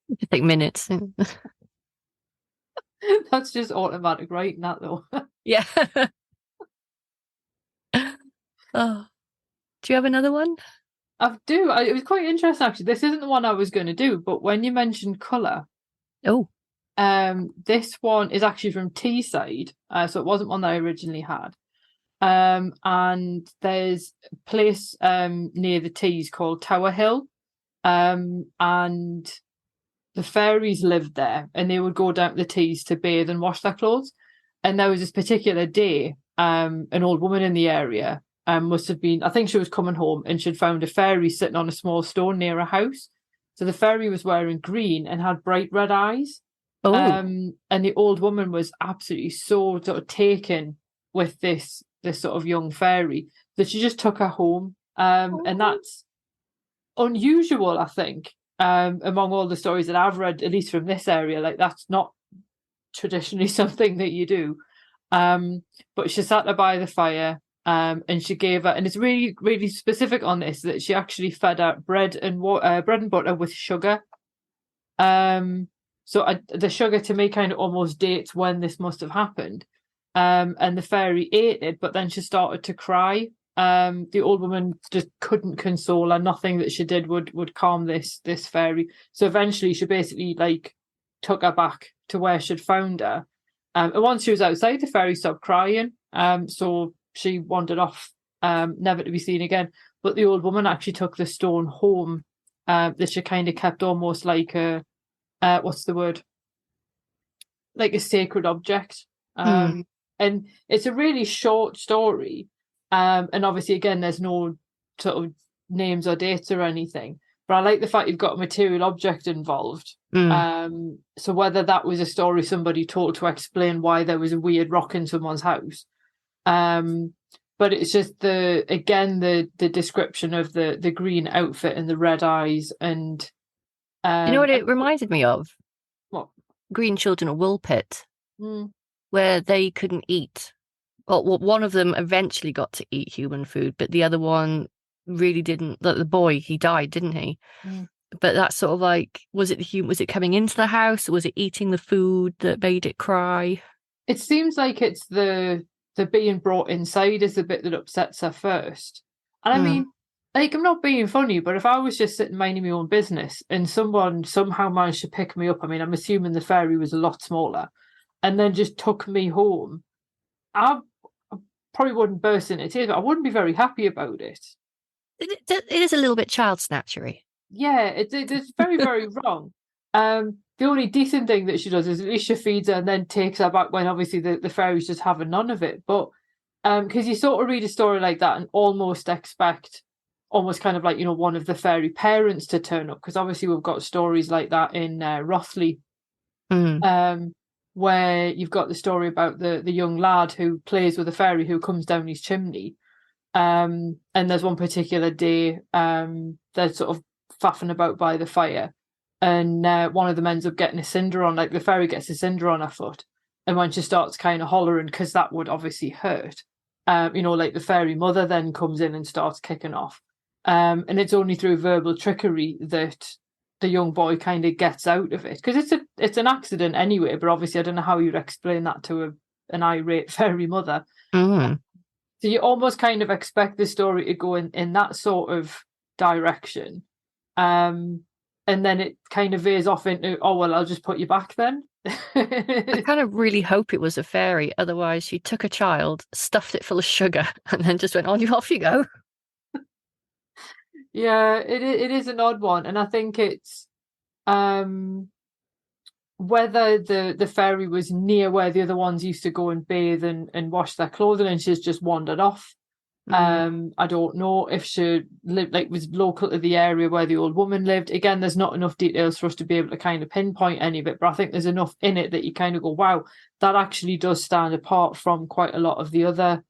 it take minutes. That's just automatic writing, that though. Yeah. Oh. Do you have another one? I do. It was quite interesting, actually. This isn't the one I was going to do, but when you mentioned colour, this one is actually from Teesside, so it wasn't one that I originally had. And there's a place near the Tees called Tower Hill, and the fairies lived there, and they would go down to the Tees to bathe and wash their clothes. And there was this particular day, an old woman in the area must have been, I think she was coming home, and she'd found a fairy sitting on a small stone near a house. So the fairy was wearing green and had bright red eyes. And the old woman was absolutely so sort of taken with this sort of young fairy that she just took her home. And that's unusual, I think, among all the stories that I've read, at least from this area. Like, that's not traditionally something that you do. But she sat there by the fire, and she gave her, and it's really, really specific on this, that she actually fed her bread and butter with sugar. So the sugar, to me, kind of almost dates when this must have happened. And the fairy ate it, but then she started to cry. The old woman just couldn't console her. Nothing that she did would calm this fairy. So eventually she basically like took her back to where she'd found her. And once she was outside, the fairy stopped crying. So she wandered off, never to be seen again. But the old woman actually took the stone home, that she kind of kept almost like a, what's the word? Like a sacred object. And it's a really short story. And obviously, again, there's no sort of names or dates or anything. But I like the fact you've got a material object involved. So whether that was a story somebody told to explain why there was a weird rock in someone's house, but it's just the description of the green outfit and the red eyes and you know what it reminded me of? What? Green Children of Woolpit, where they couldn't eat. Well, one of them eventually got to eat human food, but the other one really didn't. Like the boy, he died, didn't he? But that's sort of like, was it coming into the house, or was it eating the food that made it cry? It seems like it's the being brought inside is the bit that upsets her first. And I mean, like, I'm not being funny, but if I was just sitting minding my own business and someone somehow managed to pick me up, I mean, I'm assuming the fairy was a lot smaller, and then just took me home, I probably wouldn't burst into tears, but I wouldn't be very happy about it. It is a little bit child snatchery. Yeah, it's very, very wrong. The only decent thing that she does is at least she feeds her and then takes her back when obviously the fairies just having none of it. But because you sort of read a story like that and almost expect almost kind of like, you know, one of the fairy parents to turn up, because obviously we've got stories like that in Rothley, where you've got the story about the young lad who plays with a fairy who comes down his chimney. And there's one particular day they're sort of faffing about by the fire, and one of them ends up getting a cinder on, like the fairy gets a cinder on her foot, and when she starts kind of hollering, because that would obviously hurt, you know, like the fairy mother then comes in and starts kicking off, and it's only through verbal trickery that the young boy kind of gets out of it, because it's an accident anyway, but obviously I don't know how you'd explain that to an irate fairy mother. So you almost kind of expect the story to go in that sort of direction. And then it kind of veers off into, oh, well, I'll just put you back then. I kind of really hope it was a fairy. Otherwise, she took a child, stuffed it full of sugar, and then just went, off you go. Yeah, it is an odd one. And I think it's whether the fairy was near where the other ones used to go and bathe and wash their clothing, and she's just wandered off. I don't know if she lived, like, was local to the area where the old woman lived. Again, there's not enough details for us to be able to kind of pinpoint any of it, but I think there's enough in it that you kind of go, wow, that actually does stand apart from quite a lot of the other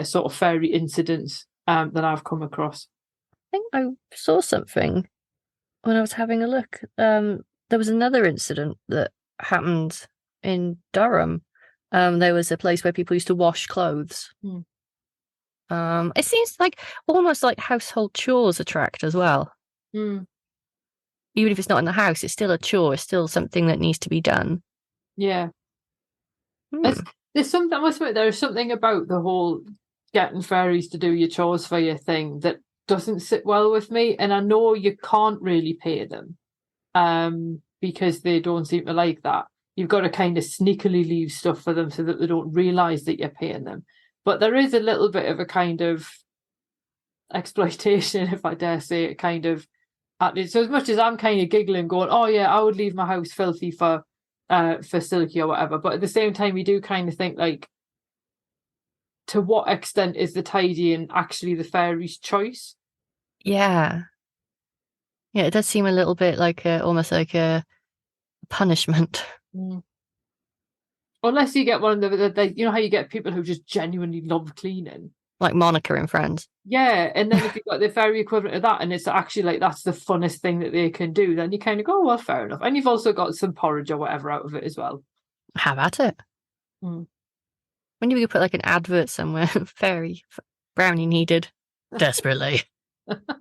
sort of fairy incidents that I've come across. I think I saw something when I was having a look. There was another incident that happened in Durham. There was a place where people used to wash clothes. It seems like almost like household chores attract as well. Even if it's not in the house, it's still a chore. It's still something that needs to be done. Yeah. There's something, I must admit, there's something about the whole getting fairies to do your chores for you thing that doesn't sit well with me. And I know you can't really pay them because they don't seem to like that. You've got to kind of sneakily leave stuff for them so that they don't realise that you're paying them. But there is a little bit of a kind of exploitation, if I dare say it, kind of. So as much as I'm kind of giggling, going, oh yeah, I would leave my house filthy for Silky or whatever. But at the same time, you do kind of think, like, to what extent is the tidying actually the fairy's choice? Yeah. Yeah, it does seem a little bit like almost like a punishment. Unless you get one of the you know how you get people who just genuinely love cleaning, like Monica in Friends. Yeah, and then if you've got the fairy equivalent of that, and it's actually like that's the funnest thing that they can do, then you kind of go, oh, well, fair enough. And you've also got some porridge or whatever out of it as well. Have at it. When you could put like an advert somewhere, fairy brownie needed desperately. I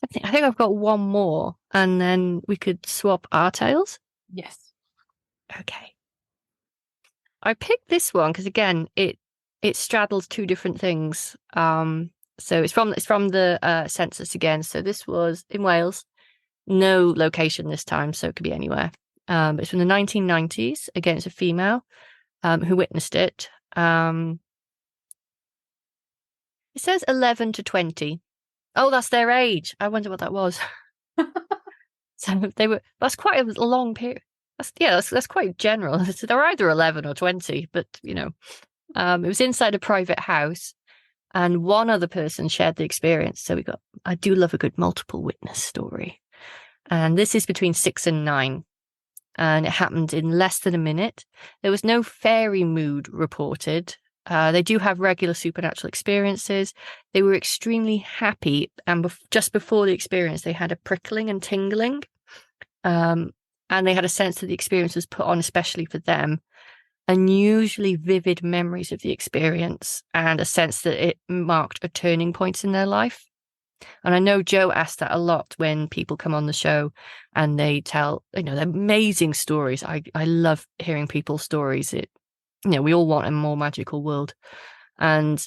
think I've got one more, and then we could swap our tales. Yes. Okay. I picked this one because again, it straddles two different things. So it's from the census again. So this was in Wales. No location this time, so it could be anywhere. It's from the 1990s. Again, it's a female who witnessed it. It says 11 to 20. Oh, that's their age. I wonder what that was. So that's quite a long period. That's quite general. So they're either 11 or 20, but it was inside a private house, and one other person shared the experience. So I do love a good multiple witness story. And this is between 6 and 9. And it happened in less than a minute. There was no fairy mood reported. They do have regular supernatural experiences. They were extremely happy. And just before the experience, they had a prickling and tingling. And they had a sense that the experience was put on especially for them. Unusually vivid memories of the experience and a sense that it marked a turning point in their life. And I know Joe asked that a lot when people come on the show and they tell, they're amazing stories. I love hearing people's stories. We all want a more magical world. And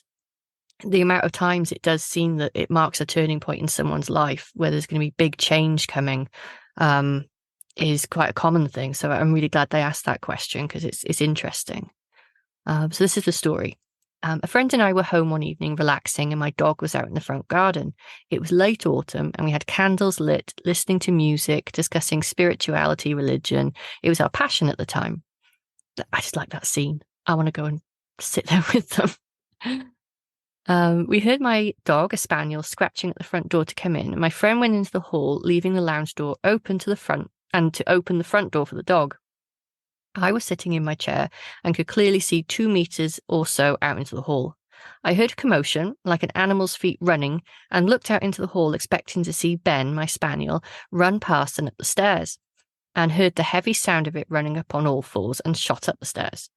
the amount of times it does seem that it marks a turning point in someone's life where there's going to be big change coming is quite a common thing. So I'm really glad they asked that question because it's interesting. So this is the story. A friend and I were home one evening relaxing, and my dog was out in the front garden. It was late autumn and we had candles lit, listening to music, discussing spirituality, religion. It was our passion at the time. I just like that scene. I want to go and sit there with them. We heard my dog, a spaniel, scratching at the front door to come in. And my friend went into the hall, leaving the lounge door open to the front and to open the front door for the dog. I was sitting in my chair and could clearly see 2 meters or so out into the hall. I heard a commotion, like an animal's feet running, and looked out into the hall expecting to see Ben, my spaniel, run past and up the stairs, and heard the heavy sound of it running up on all fours and shot up the stairs.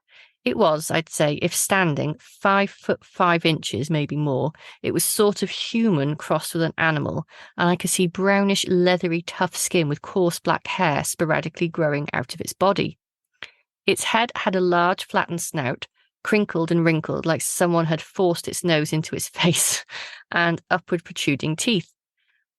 It was, I'd say, if standing, 5 foot 5 inches, maybe more. It was sort of human crossed with an animal, and I could see brownish, leathery, tough skin with coarse black hair sporadically growing out of its body. Its head had a large flattened snout, crinkled and wrinkled like someone had forced its nose into its face, and upward protruding teeth.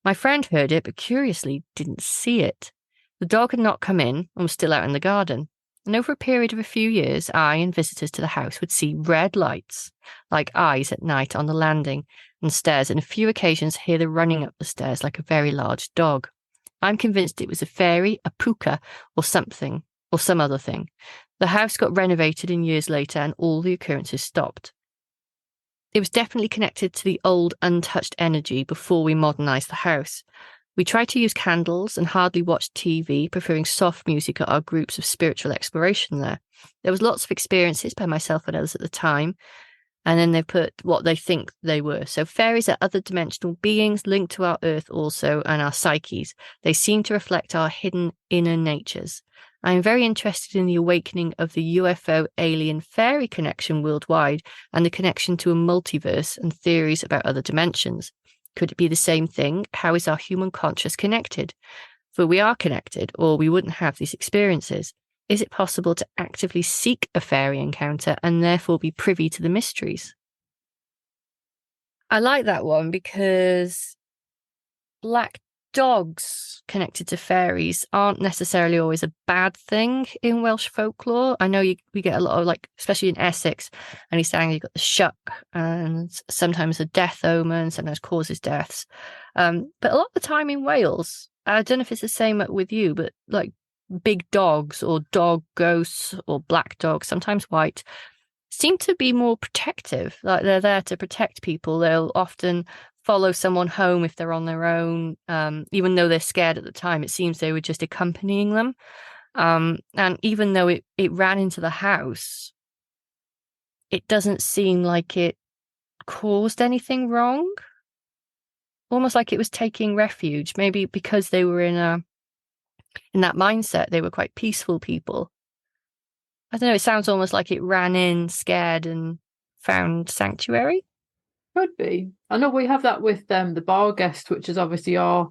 My friend heard it, but curiously didn't see it. The dog had not come in and was still out in the garden. And over a period of a few years, I and visitors to the house would see red lights, like eyes at night on the landing and stairs, and a few occasions hear the running up the stairs like a very large dog. I'm convinced it was a fairy, a puka, or something, or some other thing. The house got renovated in years later and all the occurrences stopped. It was definitely connected to the old untouched energy before we modernised the house. We tried to use candles and hardly watched TV, preferring soft music at our groups of spiritual exploration there. There was lots of experiences by myself and others at the time, and then they put what they think they were. So fairies are other dimensional beings linked to our earth also and our psyches. They seem to reflect our hidden inner natures. I am very interested in the awakening of the UFO alien fairy connection worldwide and the connection to a multiverse and theories about other dimensions. Could it be the same thing? How is our human conscious connected? For we are connected, or we wouldn't have these experiences. Is it possible to actively seek a fairy encounter and therefore be privy to the mysteries? I like that one because black dogs connected to fairies aren't necessarily always a bad thing in Welsh folklore. I know we get a lot of, especially in Essex and East Anglia, you've got the shuck and sometimes a death omen, sometimes causes deaths. But a lot of the time in Wales, I don't know if it's the same with you, but big dogs or dog ghosts or black dogs, sometimes white, seem to be more protective. Like they're there to protect people. They'll often follow someone home if they're on their own, even though they're scared at the time. It seems they were just accompanying them. And even though it ran into the house, it doesn't seem like it caused anything wrong. Almost like it was taking refuge, maybe because they were in that mindset. They were quite peaceful people. I don't know, it sounds almost like it ran in scared and found sanctuary. Could be. I know we have that with the bar guest, which is obviously our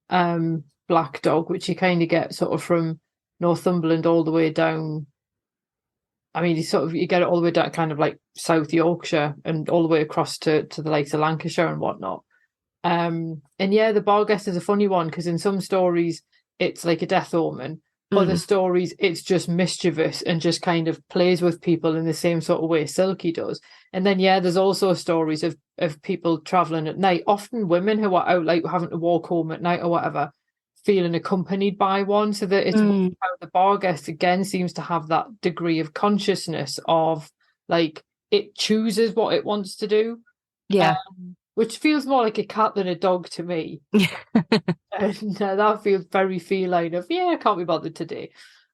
black dog, which you kind of get sort of from Northumberland all the way down. I mean, you get it all the way down kind of like South Yorkshire and all the way across to the likes of Lancashire and whatnot. And yeah, the Barghest is a funny one because in some stories it's like a death omen. Other stories it's just mischievous and just kind of plays with people in the same sort of way Silky does. And then yeah, there's also stories of people traveling at night, often women who are out like having to walk home at night or whatever, feeling accompanied by one. So that it's how the Barghest again seems to have that degree of consciousness of like it chooses what it wants to do. Yeah. Which feels more like a cat than a dog to me. And that feels very feline of, yeah, I can't be bothered today.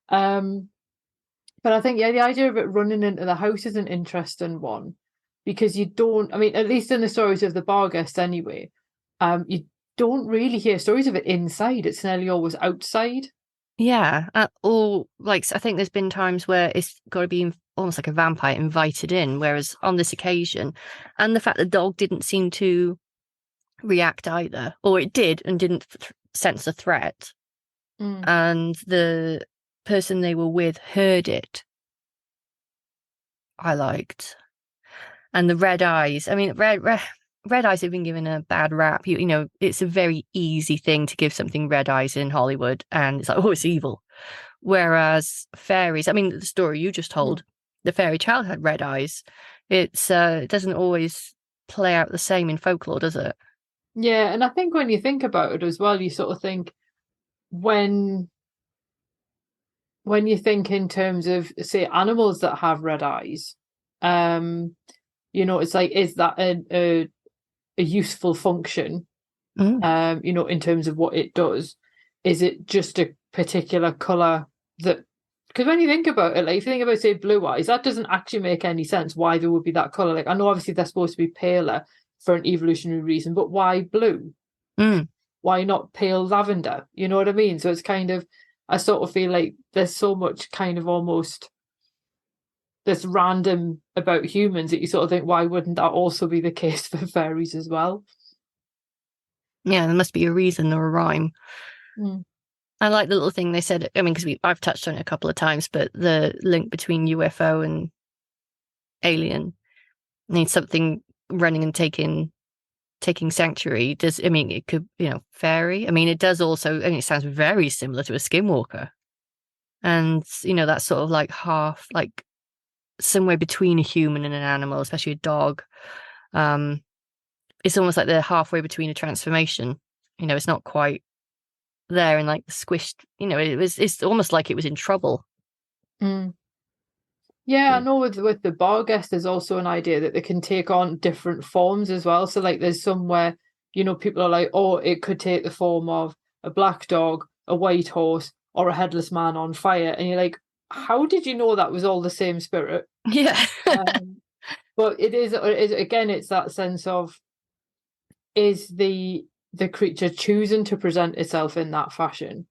But I think, yeah, the idea of it running into the house is an interesting one because you don't, I mean, at least in the stories of the Barghest anyway, you don't really hear stories of it inside. It's nearly always outside. Yeah. Or like, I think there's been times where it's got to be almost like a vampire invited in, whereas on this occasion, and the fact the dog didn't seem to react either, or it did and didn't sense a threat, and the person they were with heard it, I liked. And the red eyes, I mean, red eyes have been given a bad rap. You know, it's a very easy thing to give something red eyes in Hollywood, and it's like, oh, it's evil. Whereas fairies, I mean, the story you just told, the fairy child had red eyes. It doesn't always play out the same in folklore, does it? Yeah, and I think when you think about it as well, you sort of think when you think in terms of, say, animals that have red eyes, you know, it's like, is that a useful function? You know, in terms of what it does, is it just a particular color that? Because when you think about it, like if you think about, say, blue eyes, that doesn't actually make any sense. Why there would be that color? Like I know obviously they're supposed to be paler for an evolutionary reason, but why blue? Why not pale lavender? You know what I mean? So it's kind of, I sort of feel like there's so much kind of almost this random about humans that you sort of think, why wouldn't that also be the case for fairies as well? Yeah, there must be a reason or a rhyme. I like the little thing they said. I mean, because I've touched on it a couple of times, but the link between UFO and alien needs something running and taking sanctuary. I mean, it could, you know, fairy. I mean, it does also, I mean, it sounds very similar to a skinwalker. And, you know, that's sort of like half, like somewhere between a human and an animal, especially a dog. It's almost like they're halfway between a transformation. You know, it's not quite there and like squished, you know, it's almost like it was in trouble. Yeah, I know with the Barghest there's also an idea that they can take on different forms as well. So like there's somewhere, you know, people are like, oh, it could take the form of a black dog, a white horse, or a headless man on fire. And you're like, how did you know that was all the same spirit? Yeah. But it is again, it's that sense of, is the creature choosing to present itself in that fashion?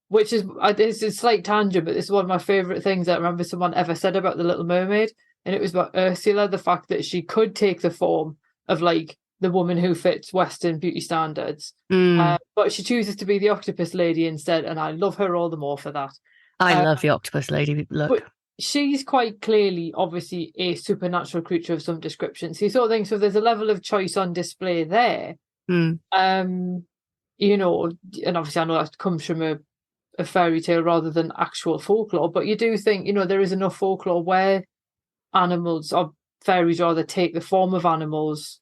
Which is, it's a slight tangent, but this is one of my favourite things that I remember someone ever said about The Little Mermaid, and it was about Ursula, the fact that she could take the form of like the woman who fits Western beauty standards, but she chooses to be the octopus lady instead, and I love her all the more for that. I love the octopus lady look. But she's quite clearly, obviously, a supernatural creature of some description. So you sort of think, so there's a level of choice on display there. You know, and obviously I know that comes from a fairy tale rather than actual folklore, but you do think, you know, there is enough folklore where animals or fairies rather take the form of animals,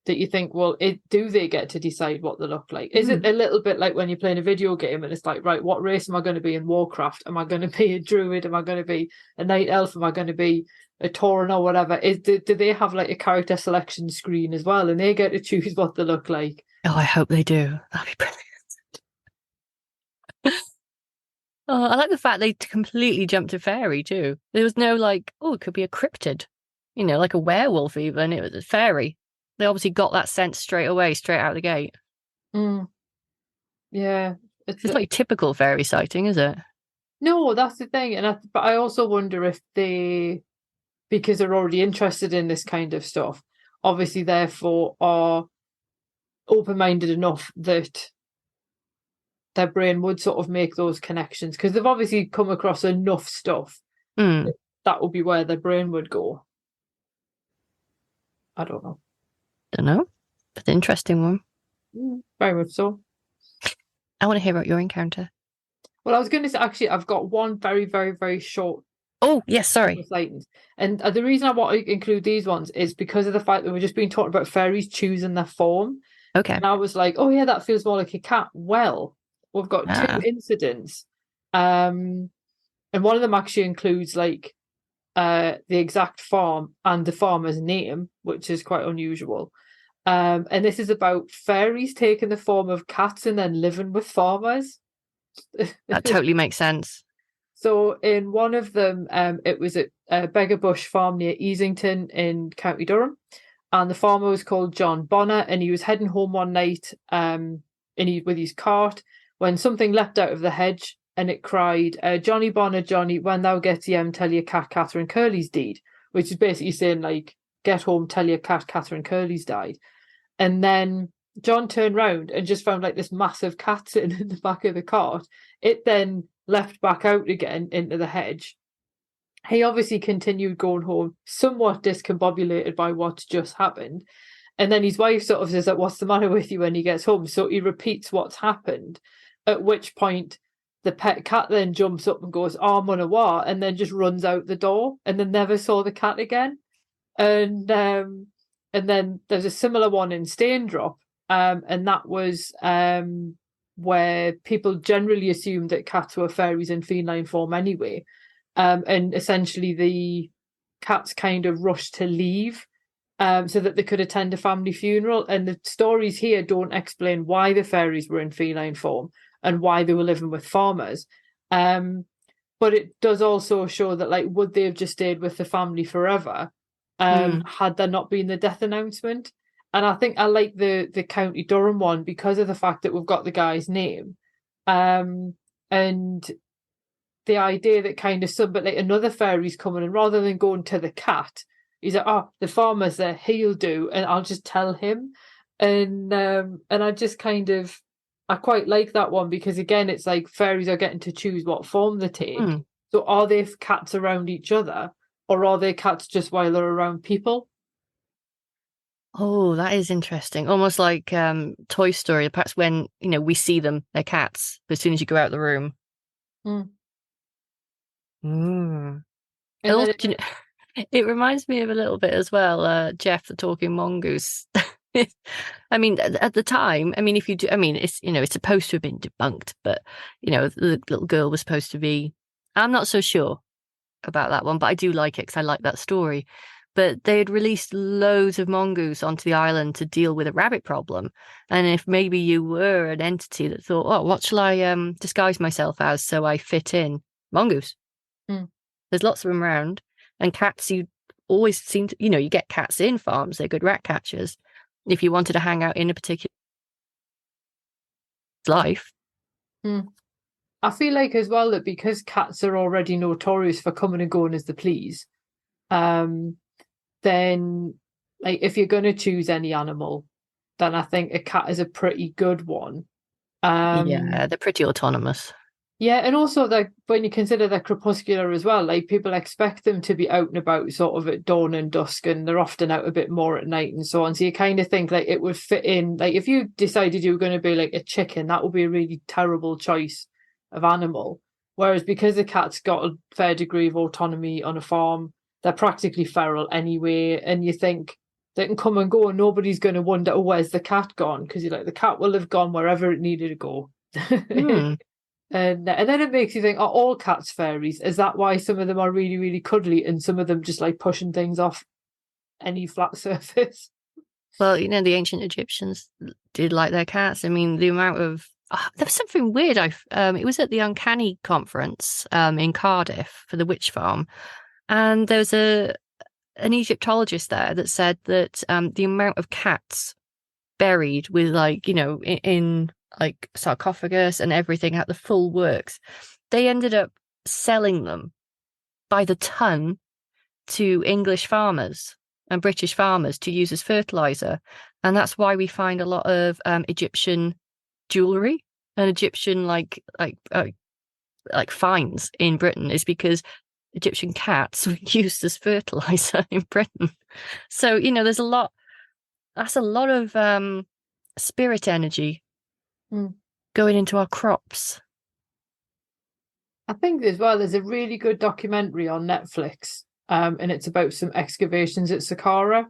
that you think, well, do they get to decide what they look like? Is it a little bit like when you're playing a video game and it's like, right, what race am I going to be in Warcraft? Am I going to be a druid? Am I going to be a night elf? Am I going to be a tauren or whatever? Do they have like a character selection screen as well, and they get to choose what they look like? Oh, I hope they do. That'd be brilliant. Oh, I like the fact they completely jumped to fairy too. There was no like, oh, it could be a cryptid, you know, like a werewolf even. It was a fairy. They obviously got that sense straight away, straight out the gate. Yeah. It's like typical fairy sighting, is it? No, that's the thing. But I also wonder if they, because they're already interested in this kind of stuff, obviously therefore are open-minded enough that their brain would sort of make those connections, because they've obviously come across enough stuff that would be where their brain would go. I don't know. Don't know, but interesting one. Very much so. I want to hear about your encounter. Well, I was going to say, actually, I've got one very, very, very short. Oh, yes, sorry. Sightings. And the reason I want to include these ones is because of the fact that we're just being talked about fairies choosing their form. Okay. And I was like, oh, yeah, that feels more like a cat. Well, we've got two incidents. And one of them actually includes like the exact farm and the farmer's name, which is quite unusual. And this is about fairies taking the form of cats and then living with farmers. That totally makes sense. So in one of them, it was at Beggarbush Farm near Easington in County Durham. And the farmer was called John Bonner, and he was heading home one night with his cart when something leapt out of the hedge, and it cried, Johnny Bonner, Johnny, when thou gets home, tell your cat Catherine Curley's deed, which is basically saying, like, get home, tell your cat Catherine Curley's died. And then John turned round and just found like this massive cat sitting in the back of the cart. It then left back out again into the hedge. He obviously continued going home, somewhat discombobulated by what's just happened. And then his wife sort of says, like, what's the matter with you when he gets home? So he repeats what's happened, at which point the pet cat then jumps up and goes, oh, Monawa, and then just runs out the door and then never saw the cat again. And then there's a similar one in Staindrop, and that was where people generally assumed that cats were fairies in feline form anyway. And essentially the cats kind of rushed to leave so that they could attend a family funeral. And the stories here don't explain why the fairies were in feline form and why they were living with farmers. But it does also show that, like, would they have just stayed with the family forever had there not been the death announcement? And I think I like the County Durham one because of the fact that we've got the guy's name. And the idea that kind of somebody, like another fairy's coming, and rather than going to the cat, he's like, oh, the farmer's there, he'll do, and I'll just tell him. And I just kind of, I quite like that one because, again, it's like fairies are getting to choose what form they take. So are they cats around each other, or are they cats just while they're around people? Oh, that is interesting. Almost like Toy Story. Perhaps when, we see them, they're cats, but as soon as you go out the room. It reminds me of a little bit as well, Jeff the Talking Mongoose. I mean, at the time, if you do, it's supposed to have been debunked, but, the little girl was supposed to be, I'm not so sure about that one, but I do like it because I like that story. But they had released loads of mongoose onto the island to deal with a rabbit problem. And if maybe you were an entity that thought, oh, what shall I disguise myself as so I fit in? Mongoose. There's lots of them around. And cats, you always seem to, you get cats in farms. They're good rat catchers. If you wanted to hang out in a particular life. I feel like as well that because cats are already notorious for coming and going as they please, then, like, if you're going to choose any animal, then I think a cat is a pretty good one. Yeah, they're pretty autonomous. Yeah, and also when you consider they're crepuscular as well, like, people expect them to be out and about sort of at dawn and dusk, and they're often out a bit more at night and so on. So you kind of think like it would fit in. Like, if you decided you were going to be like a chicken, that would be a really terrible choice of animal. Whereas because the cat's got a fair degree of autonomy on a farm, they're practically feral anyway, and you think they can come and go and nobody's going to wonder, oh, where's the cat gone? Because you're like, the cat will have gone wherever it needed to go. And then it makes you think, are all cats fairies? Is that why some of them are really, really cuddly and some of them just like pushing things off any flat surface? Well, the ancient Egyptians did like their cats. I mean, the amount of... there was something weird. It was at the Uncanny conference in Cardiff for the Witch Farm. And there was an Egyptologist there that said that the amount of cats buried with, like, in like sarcophagus and everything at the full works, they ended up selling them by the ton to English farmers and British farmers to use as fertilizer. And that's why we find a lot of Egyptian jewelry and Egyptian like finds in Britain, is because Egyptian cats were used as fertilizer in Britain. So, you know, that's a lot of spirit energy going into our crops. I think as well, there's a really good documentary on Netflix, and it's about some excavations at Saqqara,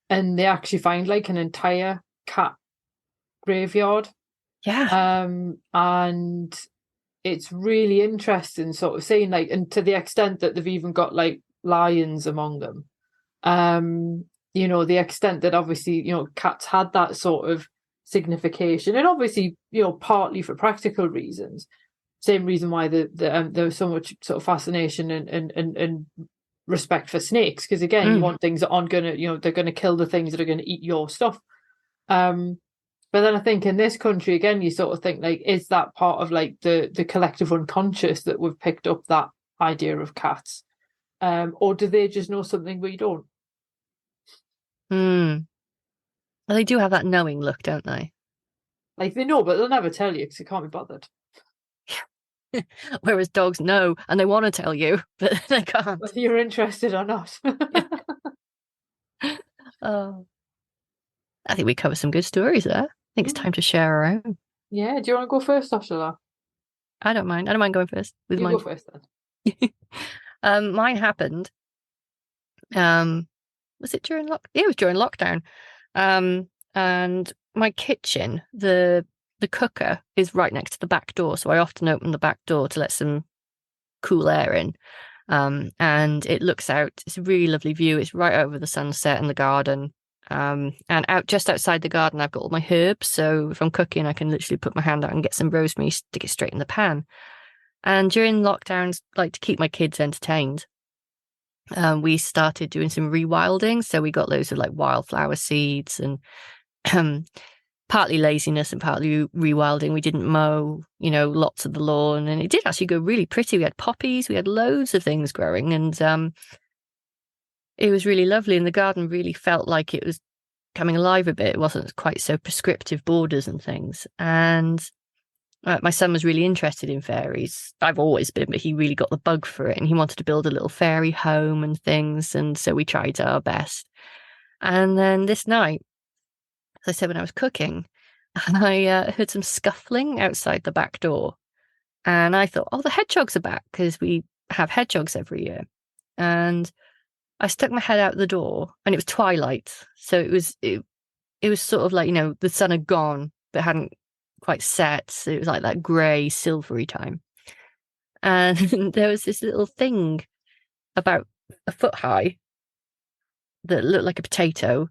and they actually find like an entire cat graveyard. Yeah. And it's really interesting sort of seeing like, and to the extent that they've even got like lions among them. You know, the extent that obviously, you know, cats had that sort of signification, and obviously, you know, partly for practical reasons. Same reason why there was so much sort of fascination and respect for snakes, because again, you want things that aren't gonna, you know, they're gonna kill the things that are gonna eat your stuff. But then I think in this country, again, you sort of think like, is that part of like the collective unconscious that we've picked up that idea of cats, or do they just know something we don't? Well, they do have that knowing look, don't they? Like they know, but they'll never tell you because they can't be bothered. Whereas dogs know and they want to tell you, but they can't. Whether you're interested or not. Oh, I think we covered some good stories there. I think it's time to share our own. Yeah, do you want to go first, or shall I? I don't mind. I don't mind going first. With You go first then. Mine happened. Was it during it was during lockdown. And my kitchen, the cooker is right next to the back door, so I often open the back door to let some cool air in. And it looks out. It's a really lovely view. It's right over the sunset and the garden. And out just outside the garden, I've got all my herbs. So if I'm cooking, I can literally put my hand out and get some rosemary, stick it straight in the pan. And during lockdowns, like to keep my kids entertained, we started doing some rewilding. So we got loads of like wildflower seeds, and partly laziness and partly rewilding. We didn't mow, you know, lots of the lawn, and it did actually go really pretty. We had poppies, we had loads of things growing, and it was really lovely. And the garden really felt like it was coming alive a bit. It wasn't quite so prescriptive borders and things. And my son was really interested in fairies. I've always been, but he really got the bug for it, and he wanted to build a little fairy home and things. And so we tried our best. And then this night, as I said, when I was cooking, I heard some scuffling outside the back door. And I thought, oh, the hedgehogs are back, because we have hedgehogs every year. And I stuck my head out the door, and it was twilight. So it was sort of like, you know, the sun had gone, but hadn't quite set. So it was like that grey, silvery time. And there was this little thing about a foot high that looked like a potato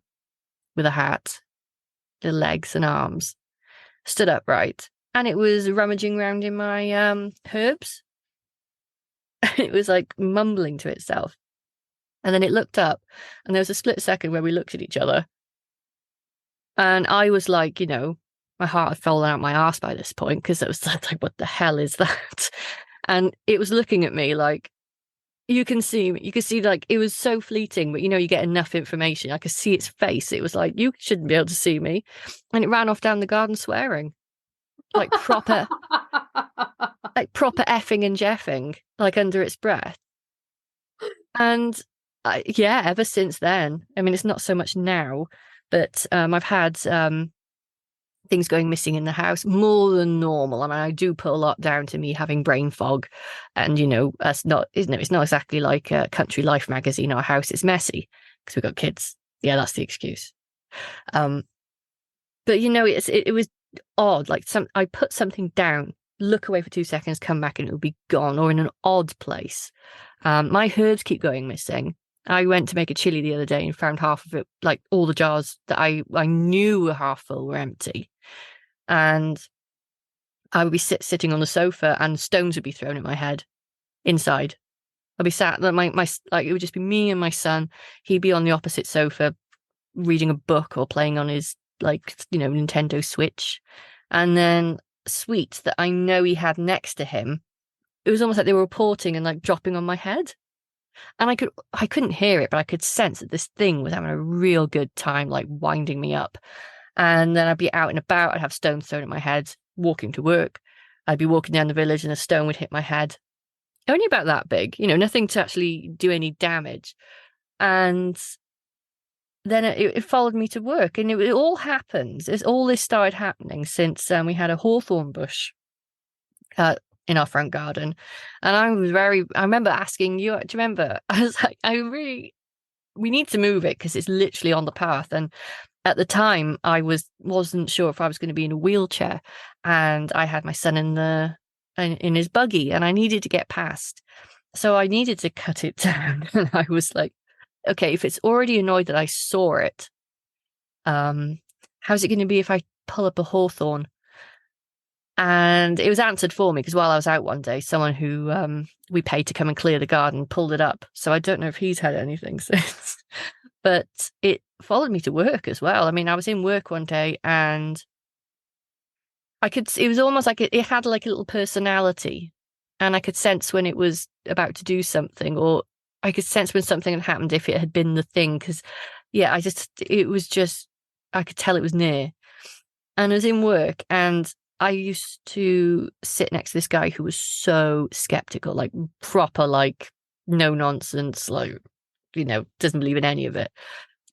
with a hat, the legs and arms, stood upright, and it was rummaging around in my herbs. It was like mumbling to itself. And then it looked up, and there was a split second where we looked at each other. And I was like, you know, my heart had fallen out my arse by this point, because it was like, what the hell is that? And it was looking at me like, you can see, like, it was so fleeting, but you know, you get enough information. I could see its face. It was like, you shouldn't be able to see me. And it ran off down the garden swearing, like proper effing and jeffing, like under its breath. And yeah, ever since then, I mean, it's not so much now, but I've had things going missing in the house more than normal. I mean, I do put a lot down to me having brain fog, and you know, it's not exactly like a Country Life magazine. Our house is messy because we've got kids. Yeah, that's the excuse. But you know, it was odd. Like I put something down, look away for 2 seconds, come back, and it would be gone, or in an odd place. My herbs keep going missing. I went to make a chili the other day and found half of it, like all the jars that I knew were half full, were empty. And I would be sitting on the sofa, and stones would be thrown at my head inside. I'd be sat, like it would just be me and my son. He'd be on the opposite sofa reading a book or playing on his, like, you know, Nintendo Switch. And then sweets that I know he had next to him, it was almost like they were reporting and like dropping on my head. And I couldn't hear it, but I could sense that this thing was having a real good time, like winding me up. And then I'd be out and about, I'd have stones thrown at my head, walking to work. I'd be walking down the village and a stone would hit my head. only about that big, nothing to actually do any damage. And then it followed me to work, and it all happened. All this started happening since we had a hawthorn bush in our front garden. And I remember asking you, do you remember? I was like, we need to move it because it's literally on the path. And at the time, I wasn't sure if I was going to be in a wheelchair, and I had my son in his buggy, and I needed to get past. So I needed to cut it down. And I was like, okay, if it's already annoyed that I saw it, how's it going to be if I pull up a hawthorn? And it was answered for me because while I was out one day, someone who we paid to come and clear the garden pulled it up. So I don't know if he's had anything since. But it followed me to work as well. I mean, I was in work one day, and it was almost like it had like a little personality, and I could sense when it was about to do something, or I could sense when something had happened if it had been the thing. Because, yeah, I could tell it was near. And I was in work, and I used to sit next to this guy who was so skeptical, like proper, like no nonsense, like, doesn't believe in any of it.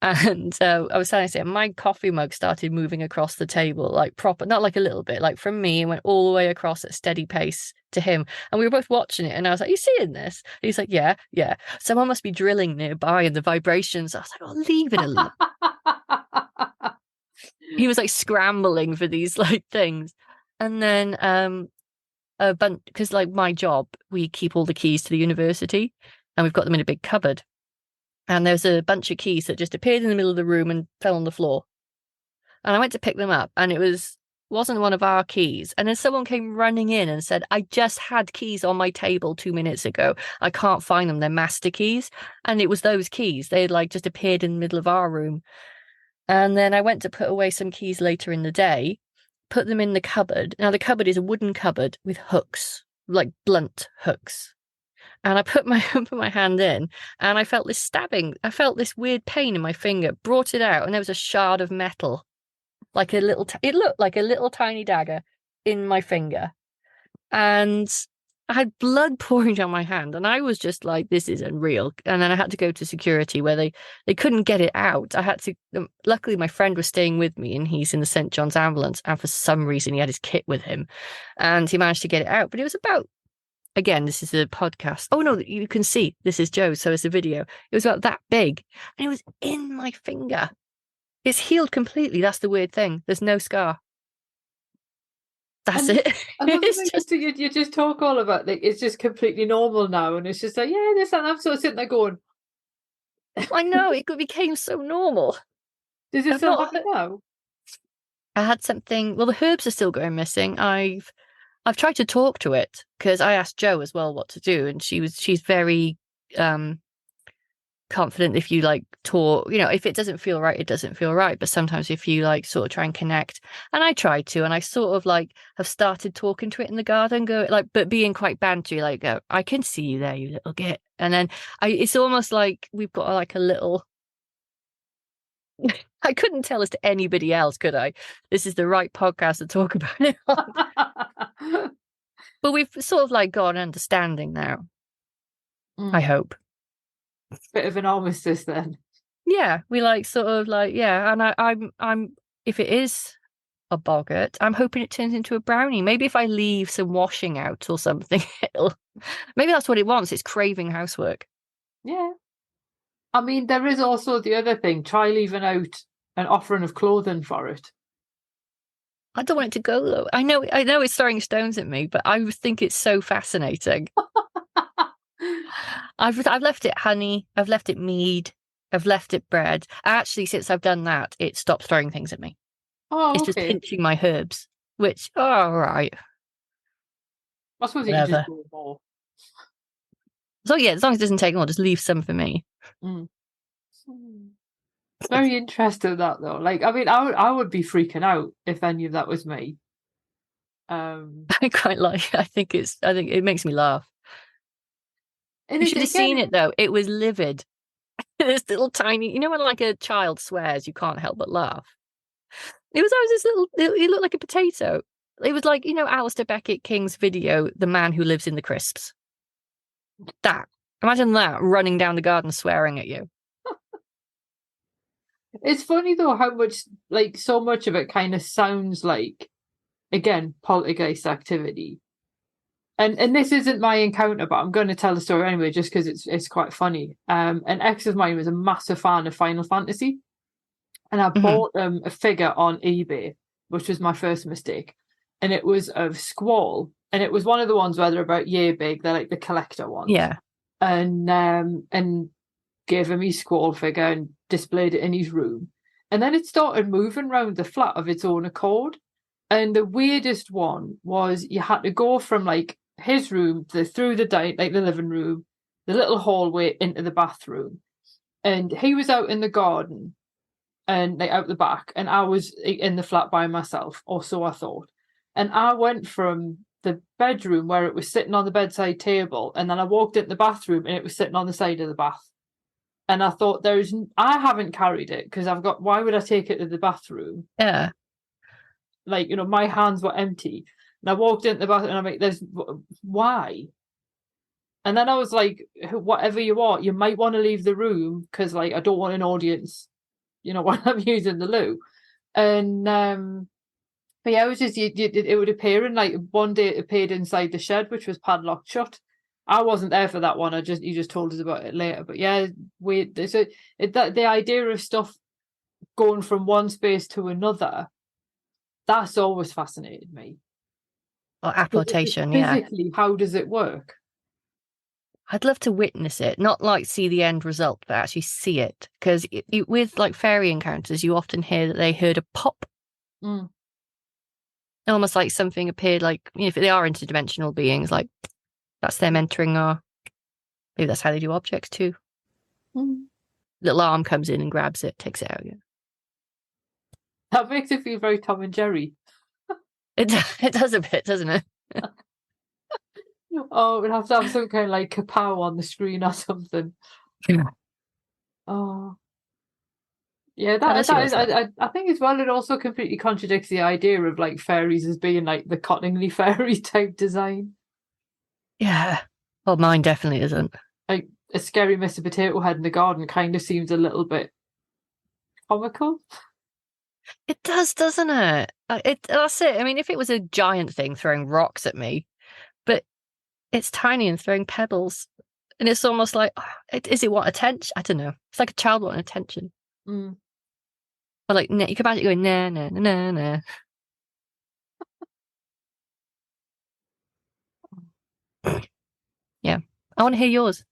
And I was telling him, my coffee mug started moving across the table, like proper, not like a little bit, like from me, and went all the way across at steady pace to him. And we were both watching it, and I was like, you seeing this? And he's like, yeah. Someone must be drilling nearby, and the vibrations. I was like, oh, leave it alone. He was like scrambling for these like things. And then a bunch, because like my job, we keep all the keys to the university, and we've got them in a big cupboard. And there's a bunch of keys that just appeared in the middle of the room and fell on the floor. And I went to pick them up, and it wasn't one of our keys. And then someone came running in and said, I just had keys on my table 2 minutes ago. I can't find them. They're master keys. And it was those keys. They had like just appeared in the middle of our room. And then I went to put away some keys later in the day, put them in the cupboard. Now the cupboard is a wooden cupboard with hooks, like blunt hooks. And I put my hand in, and I felt this stabbing. I felt this weird pain in my finger, brought it out, and there was a shard of metal, like it looked like a little tiny dagger in my finger. And I had blood pouring down my hand, and I was just like, this is unreal. And then I had to go to security where they couldn't get it out. I had to, luckily my friend was staying with me, and he's in the St. John's ambulance. And for some reason he had his kit with him, and he managed to get it out. But it was about, again, this is a podcast. Oh no, you can see this is Joe. So it's a video. It was about that big, and it was in my finger. It's healed completely. That's the weird thing. There's no scar. That's it. You just talk all about like it's just completely normal now, and it's just like, yeah, this and I'm sort of sitting there going, I know it became so normal. Does it still happen now? I had something. Well, the herbs are still going missing. I've tried to talk to it because I asked Jo as well what to do, and she's very confident. If you like talk, if it doesn't feel right, it doesn't feel right. But sometimes if you like sort of try and connect, and I try to, and I sort of like have started talking to it in the garden, but being quite bantery, like I can see you there, you little git. And then it's almost like we've got like a little. I couldn't tell this to anybody else, could I? This is the right podcast to talk about it on. But we've sort of like got an understanding now. I hope. Bit of an armistice then. Yeah, we like sort of like, yeah, and I'm if it is a boggart, I'm hoping it turns into a brownie. Maybe if I leave some washing out or something, maybe that's what it wants. It's craving housework. Yeah. I mean, there is also the other thing. Try leaving out an offering of clothing for it. I don't want it to go though. I know it's throwing stones at me, but I think it's so fascinating. I've left it honey. I've left it mead. I've left it bread. Actually, since I've done that, it stopped throwing things at me. Oh, it's just pinching my herbs, which, all right. I suppose you can just go more. So yeah, as long as it doesn't take more, just leave some for me. Very interesting that though. Like, I mean, I would be freaking out if any of that was me. I quite like. I think it makes me laugh. And you should have seen it though. It was livid. This little tiny, when like a child swears, you can't help but laugh. I was this little. It looked like a potato. It was like Alistair Beckett King's video, "The Man Who Lives in the Crisps." Imagine that, running down the garden swearing at you. It's funny though how much, like, so much of it kind of sounds like, again, poltergeist activity. And this isn't my encounter, but I'm going to tell the story anyway, just because it's quite funny. An ex of mine was a massive fan of Final Fantasy, and I bought a figure on eBay, which was my first mistake, and it was of Squall, and it was one of the ones where they're about yay big. They're like the collector ones. Yeah. And gave him his Squall figure and displayed it in his room, and then it started moving around the flat of its own accord. And the weirdest one was you had to go from like his room through the living room, the little hallway into the bathroom, and he was out in the garden and like out the back, and I was in the flat by myself, or so I thought. And I went from the bedroom where it was sitting on the bedside table, and then I walked into the bathroom and it was sitting on the side of the bath. And I thought, I haven't carried it because why would I take it to the bathroom? Yeah. Like, you know, my hands were empty. And I walked into the bathroom and I'm like, why? And then I was like, whatever you are, you might want to leave the room because, like, I don't want an audience, you know, when I'm using the loo. And, but yeah, it was just, it would appear, and like one day it appeared inside the shed, which was padlocked shut. I wasn't there for that one. You just told us about it later. But yeah, weird. So the idea of stuff going from one space to another, that's always fascinated me. Or apportation, physically, how does it work? I'd love to witness it, not like see the end result, but actually see it. Because with like fairy encounters, you often hear that they heard a pop. Almost like something appeared, like, you know, if they are interdimensional beings, like that's them entering maybe that's how they do objects too. Little arm comes in and grabs it, takes it out. Yeah. That makes it feel very Tom and Jerry. It does a bit, doesn't it? Oh, we'd have to have some kind of like kapow on the screen or something. Yeah. Oh. Yeah, that is. I think as well, it also completely contradicts the idea of like fairies as being like the Cottingley fairy type design. Yeah. Well, mine definitely isn't. Like a scary Mr. Potato Head in the garden kind of seems a little bit comical. It does, doesn't it? That's it. I mean, if it was a giant thing throwing rocks at me, but it's tiny and throwing pebbles, and it's almost like, is it want attention? I don't know. It's like a child wanting attention. Or like, you can imagine going, nah, nah, nah, nah. Yeah. I want to hear yours.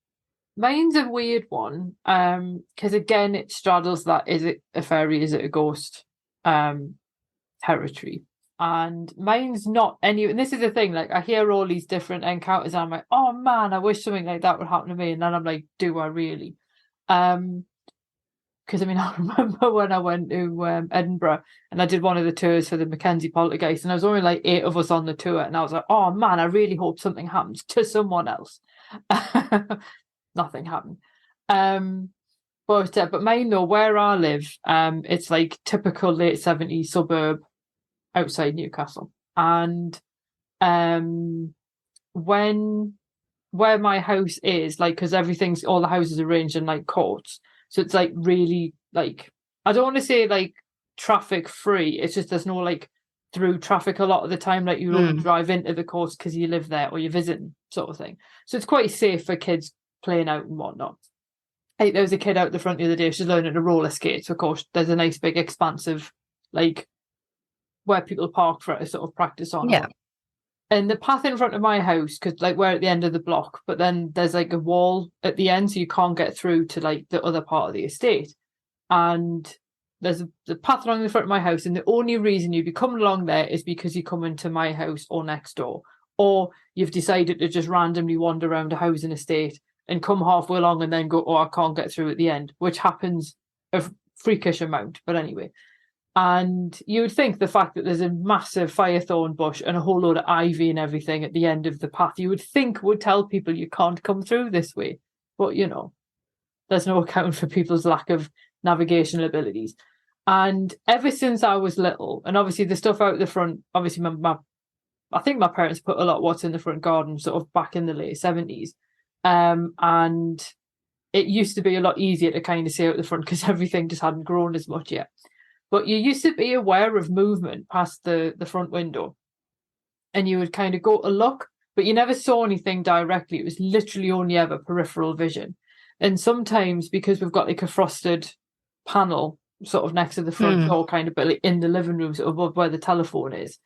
Mine's a weird one, because again, it straddles that, is it a fairy, is it a ghost, territory. And mine's not any, and this is the thing, like I hear all these different encounters and I'm like, oh man, I wish something like that would happen to me. And then I'm like, do I really? Because I mean, I remember when I went to Edinburgh and I did one of the tours for the Mackenzie Poltergeist, and there was only like 8 of us on the tour, and I was like, oh man, I really hope something happens to someone else. Nothing happened. But mine though, where I live, it's like typical late 70s suburb outside Newcastle, and where my house is, like, because all the houses are arranged in like courts. So it's like really, like, I don't want to say like traffic free. It's just there's no like through traffic a lot of the time. Like you only drive into the course because you live there or you're visiting, sort of thing. So it's quite safe for kids playing out and whatnot. Like, there was a kid out the front the other day. She's learning to roller skate. So of course there's a nice big expansive like where people park for it to sort of practice on. Yeah. And the path in front of my house, because like we're at the end of the block, but then there's like a wall at the end, so you can't get through to like the other part of the estate. And there's the path along the front of my house, and the only reason you'd be coming along there is because you come into my house or next door, or you've decided to just randomly wander around a housing estate and come halfway along and then go, oh, I can't get through at the end, which happens a freakish amount. But anyway. And you would think the fact that there's a massive firethorn bush and a whole load of ivy and everything at the end of the path, you would think would tell people you can't come through this way. But, you know, there's no account for people's lack of navigational abilities. And ever since I was little, and obviously the stuff out the front, obviously I think my parents put a lot of what's in the front garden sort of back in the late 70s. And it used to be a lot easier to kind of see out the front because everything just hadn't grown as much yet. But you used to be aware of movement past the front window, and you would kind of go to look, but you never saw anything directly. It was literally only ever peripheral vision. And sometimes, because we've got like a frosted panel sort of next to the front door, kind of, but like in the living room, sort of above where the telephone is,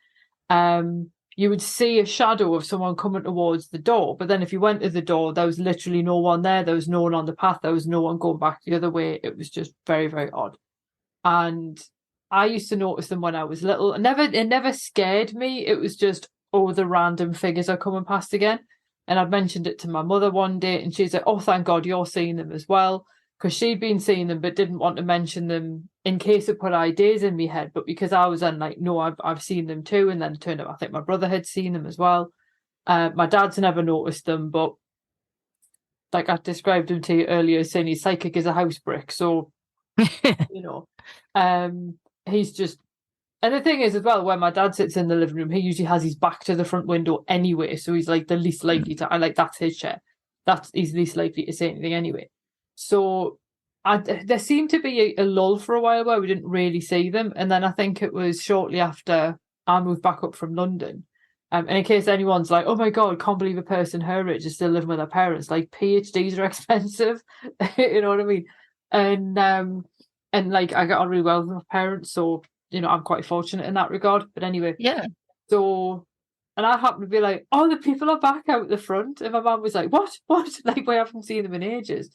you would see a shadow of someone coming towards the door. But then if you went to the door, there was literally no one there. There was no one on the path. There was no one going back the other way. It was just very, very odd. And I used to notice them when I was little. It never scared me. It was just, oh, the random figures are coming past again. And I'd mentioned it to my mother one day, and she's like, oh, thank God you're seeing them as well. Because she'd been seeing them but didn't want to mention them in case it put ideas in my head. But because I was then like, no, I've seen them too. And then it turned out I think my brother had seen them as well. My dad's never noticed them, but like I described him to you earlier, saying he's psychic as a house brick. So, he's just... And the thing is as well, when my dad sits in the living room, he usually has his back to the front window anyway. So he's like the least likely to... that's his chair. He's least likely to say anything anyway. So there seemed to be a lull for a while where we didn't really see them. And then I think it was shortly after I moved back up from London. And in case anyone's like, oh my God, can't believe a person her age is still living with her parents. Like, PhDs are expensive. You know what I mean? And like I got on really well with my parents. So, I'm quite fortunate in that regard. But anyway. Yeah. So... And I happened to be like, oh, the people are back out the front. And my mum was like, what? Like, we haven't seen them in ages.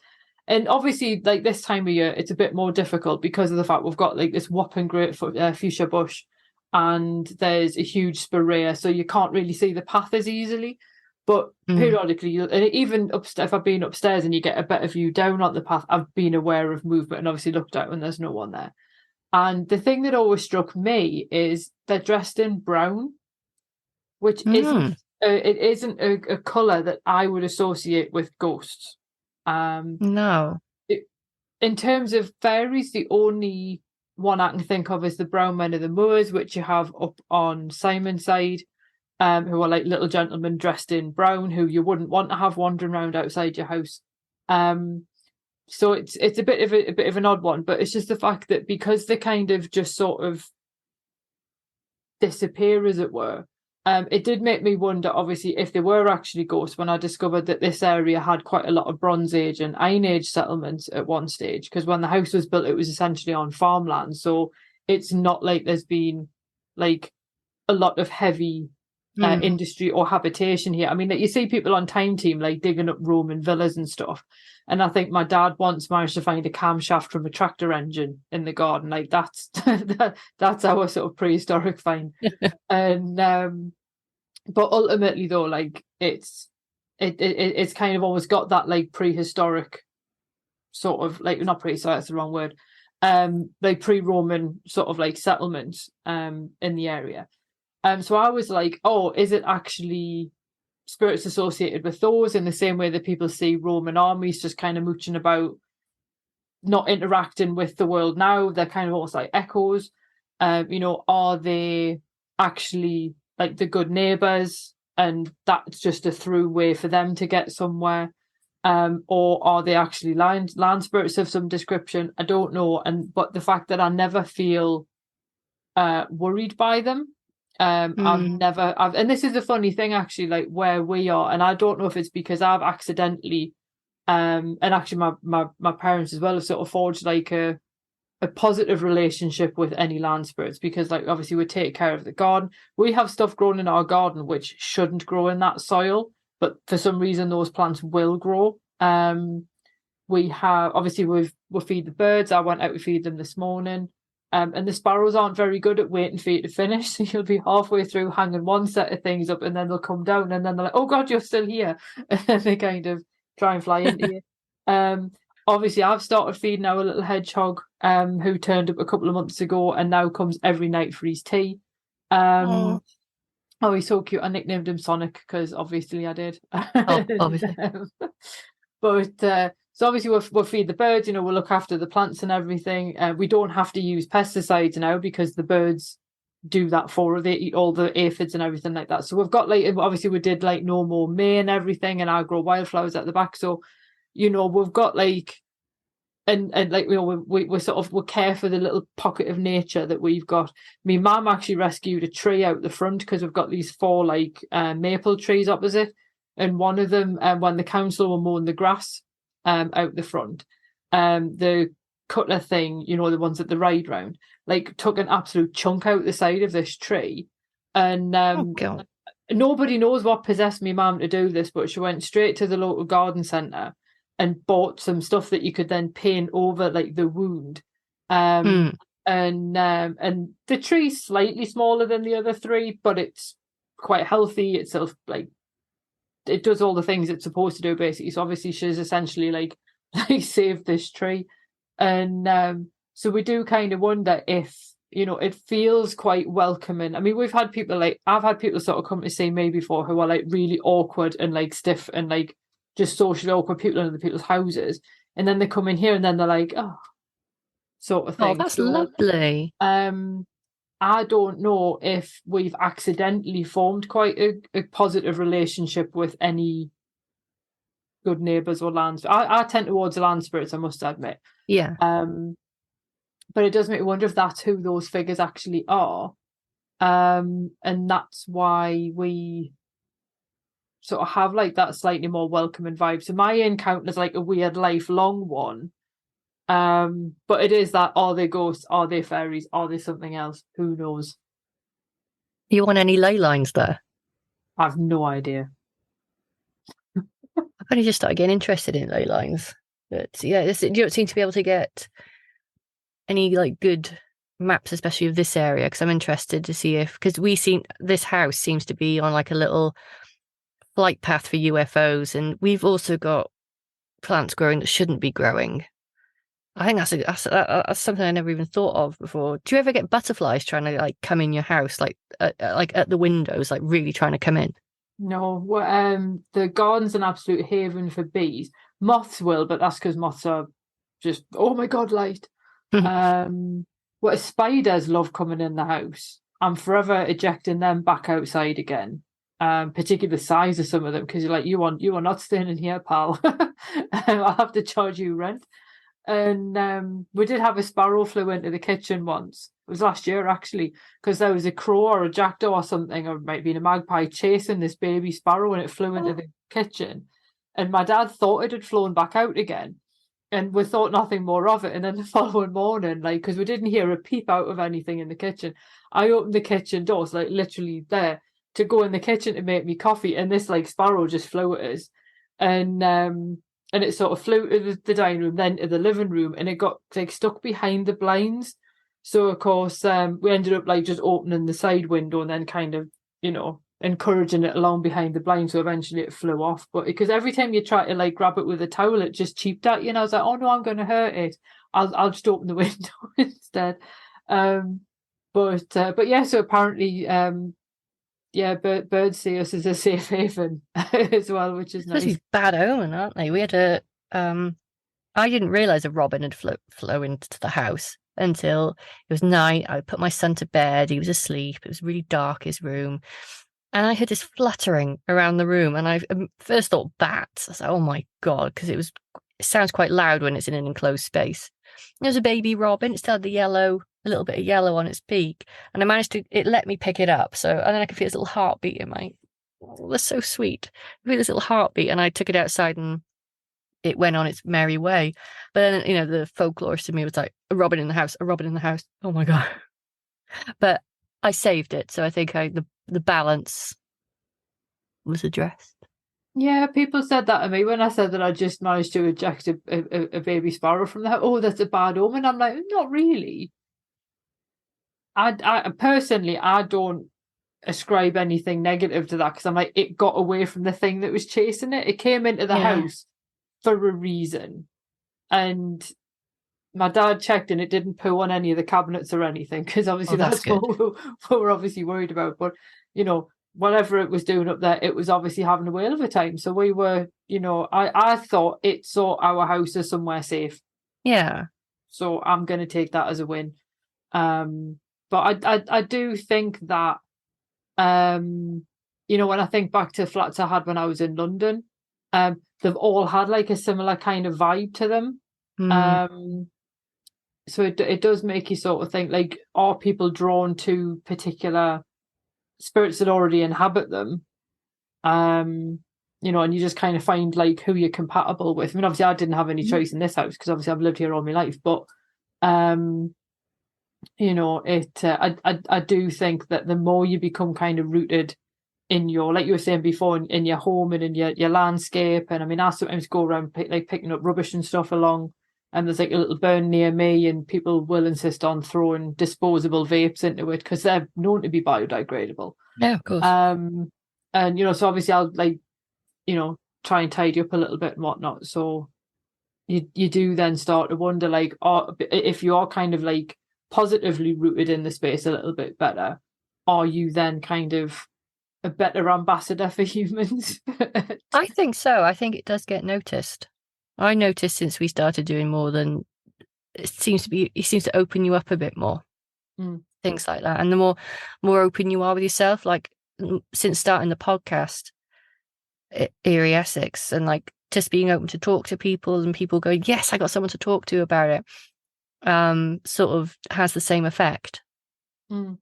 And obviously, like this time of year, it's a bit more difficult because of the fact we've got like this whopping great fuchsia bush, and there's a huge spirea, so you can't really see the path as easily. But periodically, and even if I've been upstairs and you get a better view down on the path, I've been aware of movement and obviously looked out when there's no one there. And the thing that always struck me is they're dressed in brown, which isn't a colour that I would associate with ghosts. No. In terms of fairies, the only one I can think of is the brown men of the moors, which you have up on Simon's side, who are like little gentlemen dressed in brown, who you wouldn't want to have wandering around outside your house. So it's a bit of an odd one, but it's just the fact that because they kind of just sort of disappear, as it were. It did make me wonder, obviously, if they were actually ghosts, when I discovered that this area had quite a lot of Bronze Age and Iron Age settlements at one stage, because when the house was built, it was essentially on farmland. So it's not like there's been like a lot of heavy industry or habitation here. I mean, you see people on Time Team like digging up Roman villas and stuff. And I think my dad once managed to find a camshaft from a tractor engine in the garden. Like that's that's our sort of prehistoric find. And but ultimately though, like it's kind of always got that like prehistoric sort of like, not prehistoric, that's the wrong word. Like pre-Roman sort of like settlements in the area. So I was like, oh, is it actually spirits associated with those in the same way that people see Roman armies just kind of mooching about, not interacting with the world now? They're kind of almost like echoes. Are they actually like the good neighbours and that's just a through way for them to get somewhere? Or are they actually land spirits of some description? I don't know. But the fact that I never feel worried by them. And this is the funny thing actually, like where we are, and I don't know if it's because I've accidentally and actually my parents as well have sort of forged like a positive relationship with any land spirits, because like obviously we take care of the garden. We have stuff growing in our garden which shouldn't grow in that soil, but for some reason those plants will grow. We have obviously we feed the birds. I went out to feed them this morning. And the sparrows aren't very good at waiting for you to finish. So you'll be halfway through hanging one set of things up and then they'll come down and then they're like, oh God, you're still here. And then they kind of try and fly into you. Obviously, I've started feeding our little hedgehog who turned up a couple of months ago and now comes every night for his tea. Oh, he's so cute. I nicknamed him Sonic because obviously I did. Oh, obviously. But... So obviously we'll feed the birds, we'll look after the plants and everything. We don't have to use pesticides now because the birds do that for her. They eat all the aphids and everything like that. So we've got like, obviously we did like no more May and everything, and I grow wildflowers at the back. So, you know, we've got like, and like, you know, we care for the little pocket of nature that we've got. My mum actually rescued a tree out the front because we've got these 4 like maple trees opposite, and one of them, when the council were mowing the grass out the front, the cutler thing, you know, the ones that they ride round, like took an absolute chunk out the side of this tree, and Oh, God. nobody knows what possessed me mum to do this, but she went straight to the local garden centre and bought some stuff that you could then paint over like the wound. And the tree's slightly smaller than the other 3, but it's quite healthy. It's sort of like, it does all the things it's supposed to do basically. So obviously she's essentially like saved this tree. And so we do kind of wonder if, you know, it feels quite welcoming. I mean, I've had people sort of come to see me before who are like really awkward and like stiff and like just socially awkward people in other people's houses, and then they come in here and then they're like, oh, sort of thing. Oh, that's lovely. I don't know if we've accidentally formed quite a positive relationship with any good neighbours or land. I tend towards the land spirits, I must admit. Yeah. But it does make me wonder if that's who those figures actually are. And that's why we sort of have like that slightly more welcoming vibe. So my encounter is like a weird lifelong one. But it is that, are they ghosts? Are they fairies? Are they something else? Who knows? You want any ley lines there? I've no idea. I've only just started getting interested in ley lines. But yeah, you don't seem to be able to get any like good maps, especially of this area, because I'm interested to see because this house seems to be on like a little flight path for UFOs, and we've also got plants growing that shouldn't be growing. I think that's something I never even thought of before. Do you ever get butterflies trying to like come in your house, like at the windows, like really trying to come in? No, the garden's an absolute haven for bees. Moths will, but that's because moths are just, oh my god, light. Spiders love coming in the house. I'm forever ejecting them back outside again. Particularly the size of some of them, because you're like, you are not staying in here, pal. I'll have to charge you rent. And we did have a sparrow flew into the kitchen once. It was last year actually, because there was a crow or a jackdaw or something, or it might be a magpie chasing this baby sparrow, and it flew into the kitchen. And my dad thought it had flown back out again, and we thought nothing more of it. And then the following morning, like, because we didn't hear a peep out of anything in the kitchen, I opened the kitchen doors, like literally there, to go in the kitchen to make me coffee, and this like sparrow just flew at us, and it sort of flew to the dining room, then to the living room, and it got like stuck behind the blinds. So of course we ended up like just opening the side window and then kind of, you know, encouraging it along behind the blind, so eventually it flew off. But because every time you try to like grab it with a towel, it just cheeped at you, and I was like, oh no, I'm going to hurt it. I'll just open the window instead. But yeah, so apparently birds see us as a safe haven as well, which is nice. These bad omen, aren't they? We had I didn't realise a robin had flown into the house until it was night. I put my son to bed. He was asleep. It was really dark, his room. And I heard this fluttering around the room. And I first thought bats. I was like, oh my God, because it sounds quite loud when it's in an enclosed space. There was a baby robin. It still had a little bit of yellow on its beak. And it let me pick it up. And then I could feel this little heartbeat in that's so sweet. I feel this little heartbeat. And I took it outside and it went on its merry way. But then, you know, the folklorist in me was like, a robin in the house, a robin in the house. Oh my God. But I saved it. So I think the balance was addressed. Yeah, people said that to me when I said that I just managed to eject a baby sparrow from that. Oh, that's a bad omen. I'm like, not really. I personally, I don't ascribe anything negative to that, because I'm like, it got away from the thing that was chasing it. It came into the house for a reason, and my dad checked and it didn't poo on any of the cabinets or anything, because obviously that's what we're obviously worried about. But you know, whatever it was doing up there, it was obviously having a whale of a time. So we were, you know, I thought it saw our house as somewhere safe. Yeah. So I'm going to take that as a win. But I do think that, you know, when I think back to flats I had when I was in London, they've all had like a similar kind of vibe to them. So it does make you sort of think, like, are people drawn to particular spirits that already inhabit them? You know, and you just kind of find like who you're compatible with. I mean, obviously I didn't have any choice in this house because obviously I've lived here all my life, but you know, I do think that the more you become kind of rooted in your, like you were saying before, in your home and in your landscape. And I mean, I sometimes go around picking up rubbish and stuff along, and there's like a little burn near me, and people will insist on throwing disposable vapes into it because they're known to be biodegradable. Yeah, of course. And you know, so obviously I'll, like, you know, try and tidy up a little bit and whatnot. So you do then start to wonder, like, if you are kind of like positively rooted in the space a little bit better, are you then kind of a better ambassador for humans? I think so. I think it does get noticed. I noticed since we started doing more than, it seems to open you up a bit more. Things like that. And the more open you are with yourself, like since starting the podcast, Eerie Essex, and like just being open to talk to people and people going, yes, I got someone to talk to about it, sort of has the same effect. I don't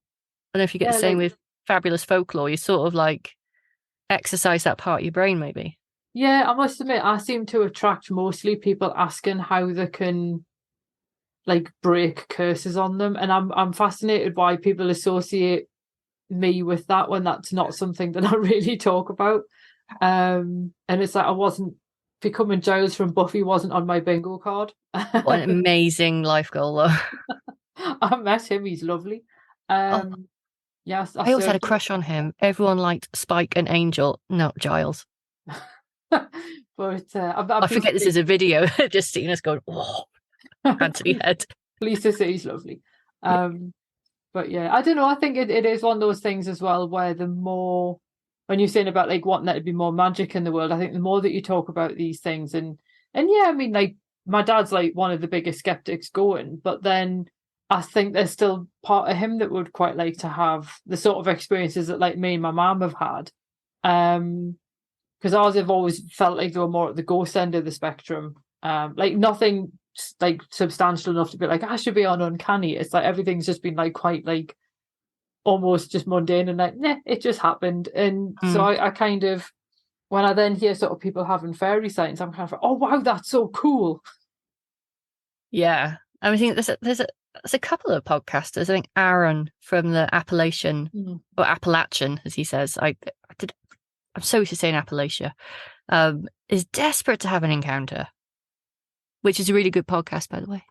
know if you get the same with fabulous folklore. You sort of like exercise that part of your brain, maybe. Yeah, I must admit, I seem to attract mostly people asking how they can like break curses on them, and I'm fascinated why people associate me with that when that's not something that I really talk about. And it's like, I wasn't becoming Giles from Buffy wasn't on my bingo card. What an amazing life goal, though. I met him; he's lovely. Yes, I also had a crush on him. Everyone liked Spike and Angel, not Giles. But I forget this is a video. Just seeing us going, oh, hand to the head. Lisa says he's lovely. But yeah, I don't know. I think it is one of those things as well where the more, when you're saying about like wanting there to be more magic in the world, I think the more that you talk about these things, and yeah, I mean, like my dad's like one of the biggest skeptics going, but then I think there's still part of him that would quite like to have the sort of experiences that like me and my mum have had. Because ours have always felt like they were more at the ghost end of the spectrum. Like nothing like substantial enough to be like, I should be on uncanny. It's like everything's just been like quite like almost just mundane and like, nah, it just happened. And so I kind of, when I then hear sort of people having fairy sightings, I'm kind of like, oh wow, that's so cool. Yeah. I think there's a couple of podcasters. I think Aaron from the Appalachian, or Appalachian, as he says. I'm so used to saying Appalachia, is desperate to have an encounter, which is a really good podcast, by the way.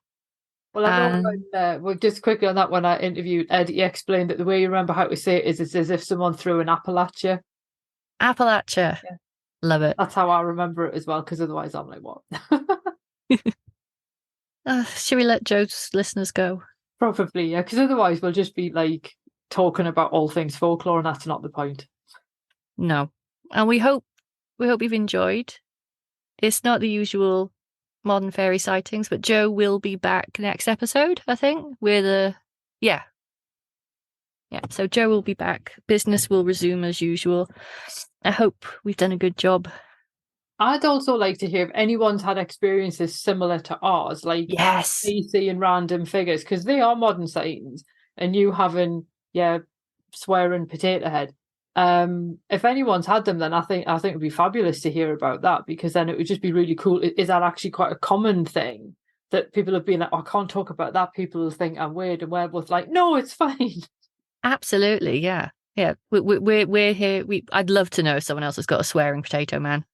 Well, I know well, just quickly on that one, I interviewed Ed. He explained that the way you remember how to say it is it's as if someone threw an Appalachia. Appalachia. Yeah. Love it. That's how I remember it as well, because otherwise I'm like, what? Should we let Joe's listeners go? Probably, yeah, because otherwise we'll just be like talking about all things folklore, and that's not the point. No. And we hope you've enjoyed. It's not the usual Modern Fairy Sightings, but Joe will be back next episode, I think. Yeah, so Joe will be back. Business will resume as usual. I hope we've done a good job. I'd also like to hear if anyone's had experiences similar to ours, like seeing random figures, because they are modern sightings, and you having swearing potato head. If anyone's had them, then I think it'd be fabulous to hear about that, because then it would just be really cool. Is that actually quite a common thing that people have been like, oh, I can't talk about that, people will think I'm weird, and we're both like, no, it's fine. Absolutely, yeah. We're here. I'd love to know if someone else has got a swearing potato man.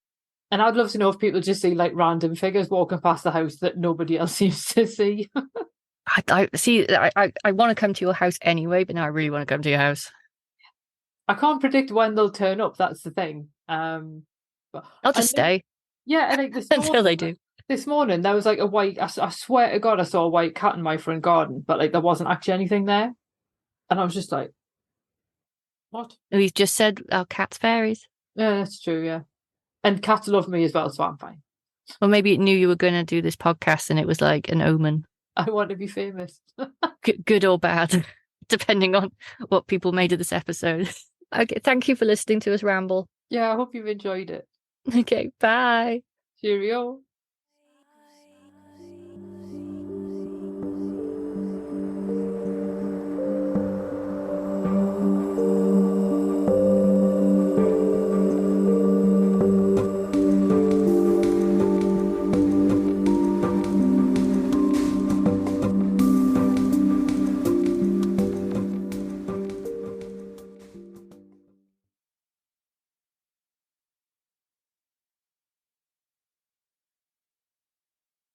And I'd love to know if people just see like random figures walking past the house that nobody else seems to see. I see. I want to come to your house anyway, but now I really want to come to your house. I can't predict when they'll turn up. That's the thing. But I'll just stay. Yeah, and like until they do. This morning there was like a white. I swear to God, I saw a white cat in my front garden, but like there wasn't actually anything there, and I was just like, "What?" We've just said our cat's fairies. Yeah, that's true. Yeah. And cats love me as well, so I'm fine. Or maybe it knew you were going to do this podcast and it was like an omen. I want to be famous. Good or bad. depending on what people made of this episode. Okay, thank you for listening to us ramble. Yeah, I hope you've enjoyed it. Okay, bye. Cheerio.